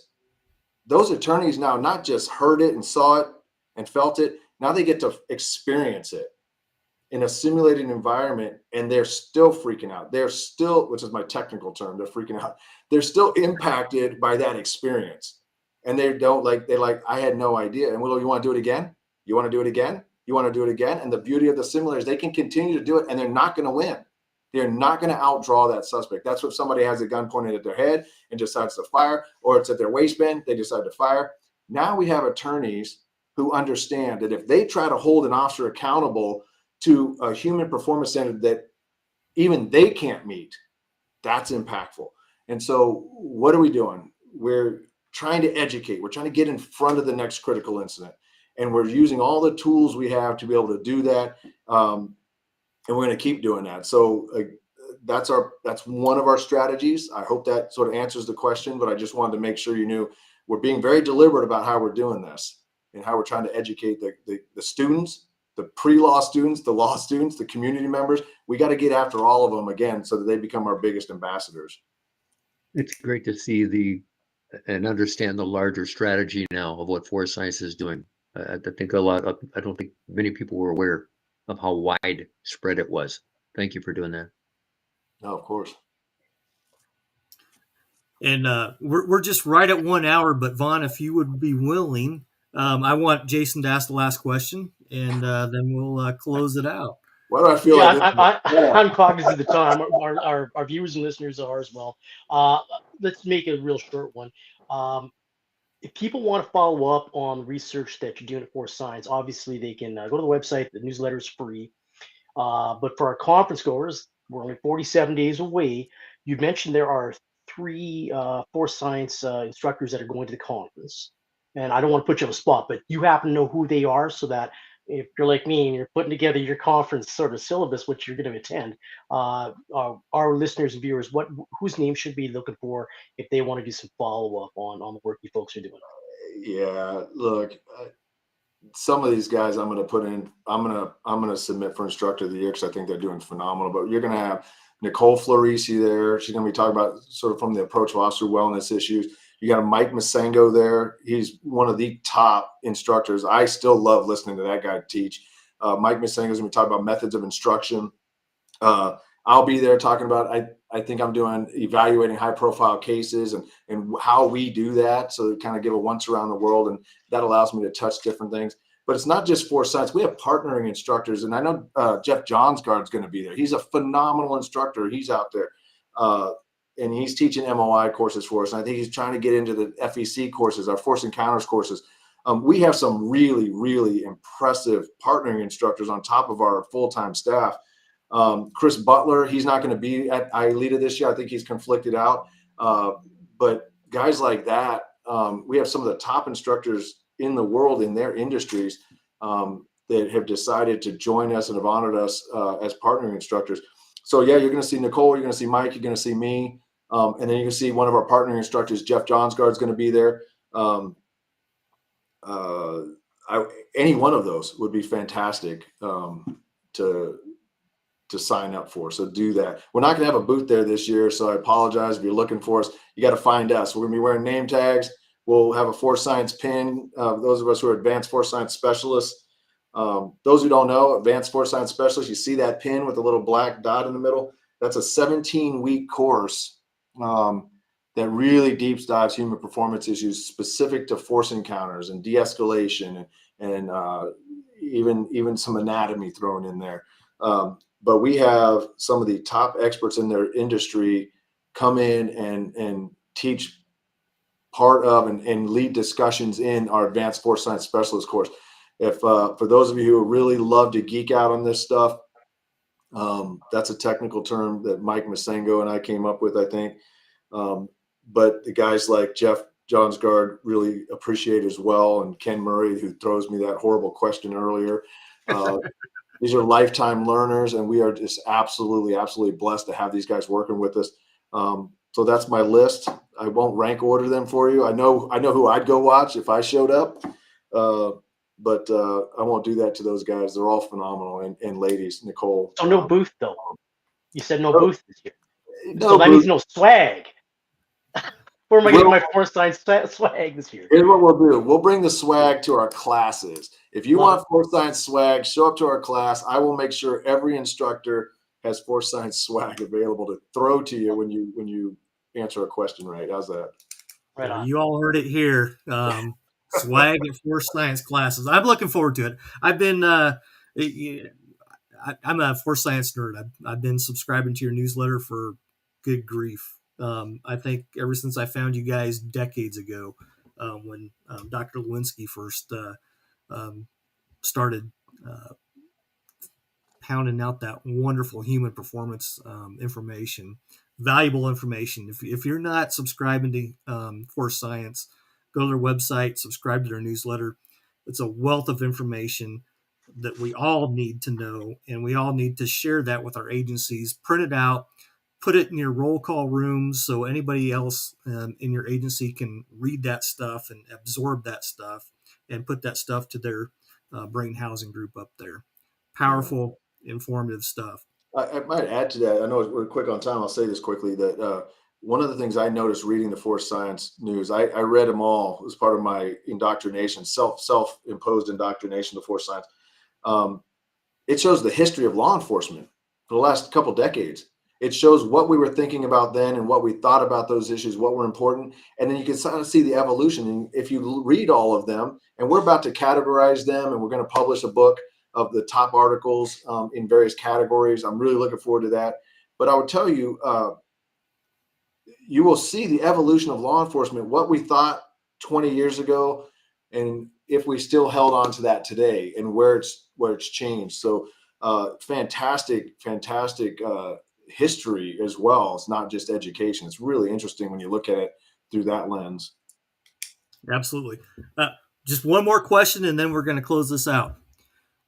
those attorneys now not just heard it and saw it and felt it, now they get to experience it in a simulated environment, and they're still freaking out. They're still, which is my technical term, they're freaking out. They're still impacted by that experience. And they're like, I had no idea. And well, you want to do it again? You want to do it again? You want to do it again. And the beauty of the simulators, they can continue to do it and they're not going to win. They're not going to outdraw that suspect. That's if somebody has a gun pointed at their head and decides to fire, or it's at their waistband, they decide to fire. Now we have attorneys who understand that if they try to hold an officer accountable to a human performance standard that even they can't meet, that's impactful. And so what are we doing? We're trying to educate. We're trying to get in front of the next critical incident. And we're using all the tools we have to be able to do that. And we're going to keep doing that. So that's one of our strategies. I hope that sort of answers the question, but I just wanted to make sure you knew we're being very deliberate about how we're doing this and how we're trying to educate the students, the pre-law students, the law students, the community members. We got to get after all of them again so that they become our biggest ambassadors. It's great to see and understand the larger strategy now of what Force Science is doing. I think I don't think many people were aware of how widespread it was. Thank you for doing that. No, of course. And we're just right at 1 hour, but Vaughn, if you would be willing, I want Jason to ask the last question, and then we'll close it out. Why do I feel I'm cognizant of the time. Our viewers and listeners are as well. Let's make it a real short one. If people want to follow up on research that you're doing at Force Science, obviously they can go to the website. The newsletter is free. But for our conference goers, we're only 47 days away. You mentioned there are 3 Force Science instructors that are going to the conference. And I don't want to put you on the spot, but you happen to know who they are so that if you're like me and you're putting together your conference sort of syllabus, which you're going to attend, our listeners and viewers, whose name should be looking for if they want to do some follow up on the work you folks are doing? Yeah, look, some of these guys I'm going to put in. I'm going to submit for instructor of the year because I think they're doing phenomenal. But you're going to have Nicole Florisi there. She's going to be talking about sort of from the approach of officer wellness issues. You got a Mike Masengo there. He's one of the top instructors. I still love listening to that guy teach. Mike Masengo is going to be talking about methods of instruction. I'll be there talking about, I think I'm doing evaluating high profile cases and how we do that. So kind of give a once around the world, and that allows me to touch different things. But it's not just Force Science. We have partnering instructors, and I know Jeff Johnsgaard's going to be there. He's a phenomenal instructor. He's out there. And he's teaching MOI courses for us. And I think he's trying to get into the FEC courses, our Force Encounters courses. We have some really, really impressive partnering instructors on top of our full-time staff. Chris Butler, he's not going to be at ILEETA this year. I think he's conflicted out. But guys like that, we have some of the top instructors in the world in their industries that have decided to join us and have honored us as partnering instructors. So yeah, you're going to see Nicole, you're going to see Mike, you're going to see me, and then you're going to see one of our partnering instructors, Jeff Johnsgaard, is going to be there. Any one of those would be fantastic to sign up for. So do that. We're not going to have a booth there this year, so I apologize if you're looking for us. You got to find us. We're going to be wearing name tags. We'll have a Force Science pin. Those of us who are advanced Force Science specialists. Those who don't know, advanced Force Science specialists, you see that pin with a little black dot in the middle? That's a 17-week course that really deep dives human performance issues specific to force encounters and de-escalation and even some anatomy thrown in there. But we have some of the top experts in their industry come in and teach part of and lead discussions in our advanced Force Science specialist course. If for those of you who really love to geek out on this stuff, that's a technical term that Mike Masengo and I came up with, I think. But the guys like Jeff Johnsgaard really appreciate as well, and Ken Murray, who throws me that horrible question earlier. These are lifetime learners, and we are just absolutely blessed to have these guys working with us. So that's my list. I won't rank order them for you. I know who I'd go watch if I showed up, but I won't do that to those guys. They're all phenomenal, and ladies, Nicole. So no booth though. You said no booth this year. No so that booth. means no swag. Where am I getting my Force Science swag this year? Here's what we'll do. We'll bring the swag to our classes. If you want Force Science swag, show up to our class. I will make sure every instructor has Force Science swag available to throw to you when you answer a question right. How's that? Right on. You all heard it here. swag at Force Science classes. I'm looking forward to it. I've been I'm a Force Science nerd. I've been subscribing to your newsletter for good grief. I think ever since I found you guys decades ago, when Dr. Lewinsky first started pounding out that wonderful human performance information, valuable information. If you're not subscribing to Force Science, go to their website, subscribe to their newsletter. It's a wealth of information that we all need to know, and we all need to share that with our agencies. Print it out, put it in your roll call rooms so anybody else in your agency can read that stuff and absorb that stuff and put that stuff to their brain housing group up there. Powerful, informative stuff. I might add to that. I know we're quick on time. I'll say this quickly that one of the things I noticed reading the Force Science news, I read them all as part of my indoctrination, self-imposed indoctrination to Force Science. It shows the history of law enforcement for the last couple decades. It shows what we were thinking about then and what we thought about those issues, what were important. And then you can sort of see the evolution. And if you read all of them, and we're about to categorize them, and we're going to publish a book of the top articles in various categories. I'm really looking forward to that. But I would tell you, you will see the evolution of law enforcement, what we thought 20 years ago, and if we still held on to that today, and where it's changed. So fantastic history as well. It's not just education. It's really interesting when you look at it through that lens. Absolutely. Just one more question, and then we're going to close this out.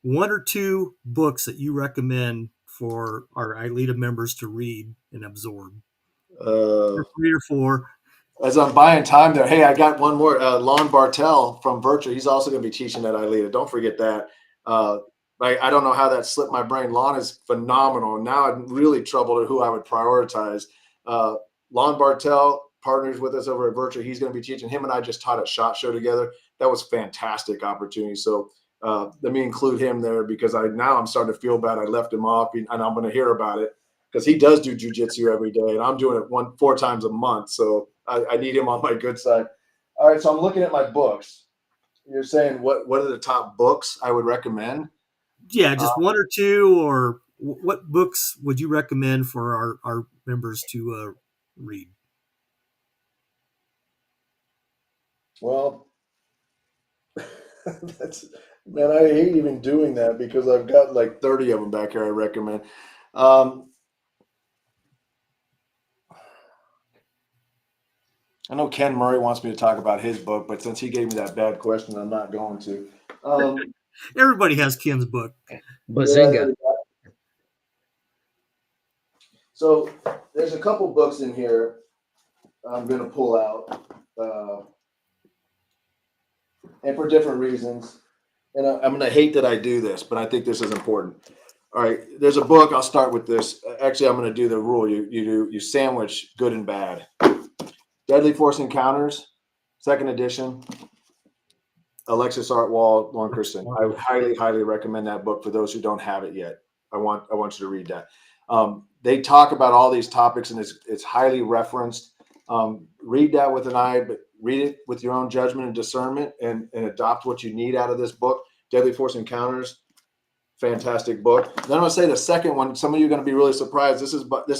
One or two books that you recommend for our ILEETA members to read and absorb? 3 or 4. As I'm buying time there, hey, I got one more. Lon Bartel from Virtue. He's also going to be teaching at ILEETA. Don't forget that. I don't know how that slipped my brain. Lon is phenomenal. Now I'm really troubled at who I would prioritize. Lon Bartel partners with us over at Virtue. He's going to be teaching. Him and I just taught at SHOT Show together. That was fantastic opportunity. So let me include him there because I'm starting to feel bad. I left him off, and I'm going to hear about it because he does do jujitsu every day, and I'm doing it 4 times a month. So I need him on my good side. All right, so I'm looking at my books. You're saying what are the top books I would recommend? Yeah, just one or two, or what books would you recommend for our members to read? Well, man, I hate even doing that because I've got like 30 of them back here I recommend. I know Ken Murray wants me to talk about his book, but since he gave me that bad question, I'm not going to. Everybody has Ken's book. Bazinga. Yeah, so there's a couple books in here I'm going to pull out, and for different reasons. And I'm going to hate that I do this, but I think this is important. All right, there's a book. I'll start with this. Actually, I'm going to do the rule. You sandwich good and bad. Deadly Force Encounters, 2nd edition. Alexis Artwall, Lauren Christen. I would highly recommend that book for those who don't have it yet. I want you to read that. They talk about all these topics, and it's highly referenced. Read that with an eye, but read it with your own judgment and discernment, and adopt what you need out of this book. Deadly Force Encounters, fantastic book. Then I'm going to say the second one. Some of you are going to be really surprised. This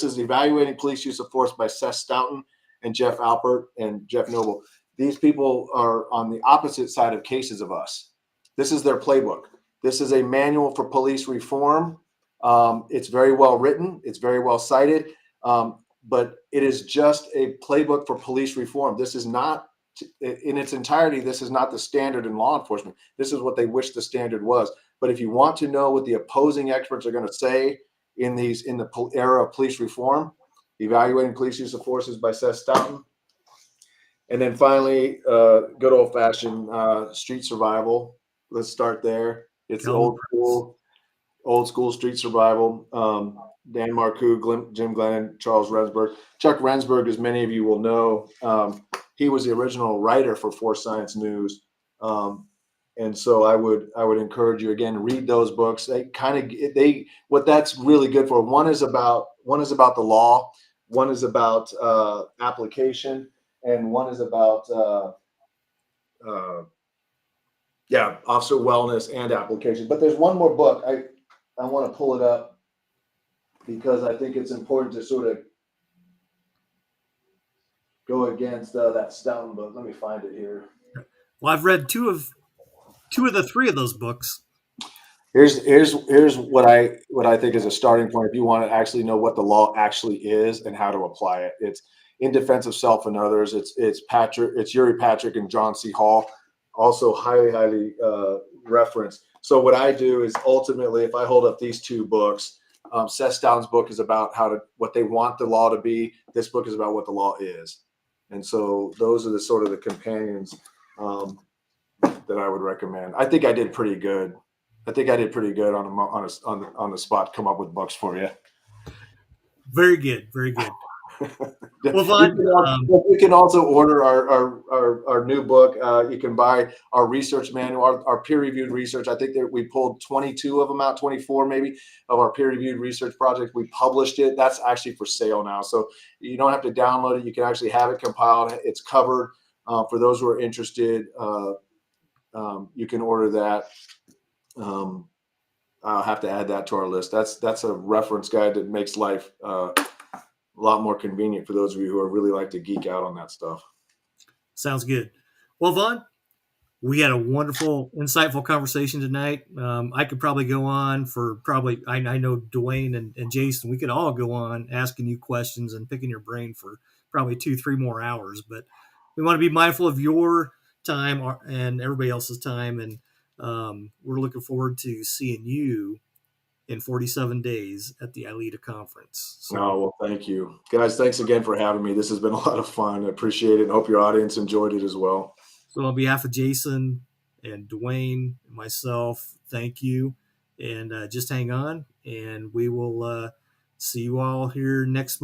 is Evaluating Police Use of Force by Seth Stoughton and Jeff Alpert and Jeff Noble. These people are on the opposite side of cases of us. This is their playbook. This is a manual for police reform. It's very well written. It's very well cited. But it is just a playbook for police reform. This is not, in its entirety, this is not the standard in law enforcement. This is what they wish the standard was. But if you want to know what the opposing experts are going to say in the era of police reform, Evaluating Police Use of Forces by Seth Stoughton. And then finally, good old-fashioned street survival. Let's start there. It's old school street survival. Dan Marcoux, Jim Glennon, Charles Rensburg. Chuck Rensburg, as many of you will know, he was the original writer for Force Science News. And so I would encourage you again, read those books. What that's really good for. One is about the law, one is about application, and one is about Yeah, officer wellness and application. But there's one more book. I want to pull it up because I think it's important to sort of go against that Stoughton book. Let me find it here. Well, I've read two of the three of those books. Here's what I think is a starting point if you want to actually know what the law actually is and how to apply it. It's In Defense of Self and Others. It's Yuri Patrick and John C. Hall, also highly referenced. So what I do is ultimately, if I hold up these two books, Seth Stoughton's book is about what they want the law to be. This book is about what the law is, and so those are the sort of the companions that I would recommend. I think I did pretty good. I think I did pretty good on the spot. Come up with books for you. Very good, very good. Well, Vaughn, you can also order our new book. You can buy our research manual, our peer-reviewed research. I think that we pulled 22 of them out, 24 maybe, of our peer-reviewed research projects. We published it. That's actually for sale now. So you don't have to download it. You can actually have it compiled. It's covered. For those who are interested, you can order that. I'll have to add that to our list. That's a reference guide that makes life a lot more convenient for those of you who are really like to geek out on that stuff. Sounds good. Well, Vaughn, we had a wonderful, insightful conversation tonight. I could probably go on for I know Dwayne and Jason, we could all go on asking you questions and picking your brain for probably 2-3 more hours, but we want to be mindful of your time and everybody else's time. And we're looking forward to seeing you in 47 days at the ILEETA conference. So, well, thank you guys. Thanks again for having me. This has been a lot of fun. I appreciate it and hope your audience enjoyed it as well. So on behalf of Jason and Dwayne and myself, thank you. And just hang on and we will see you all here next month.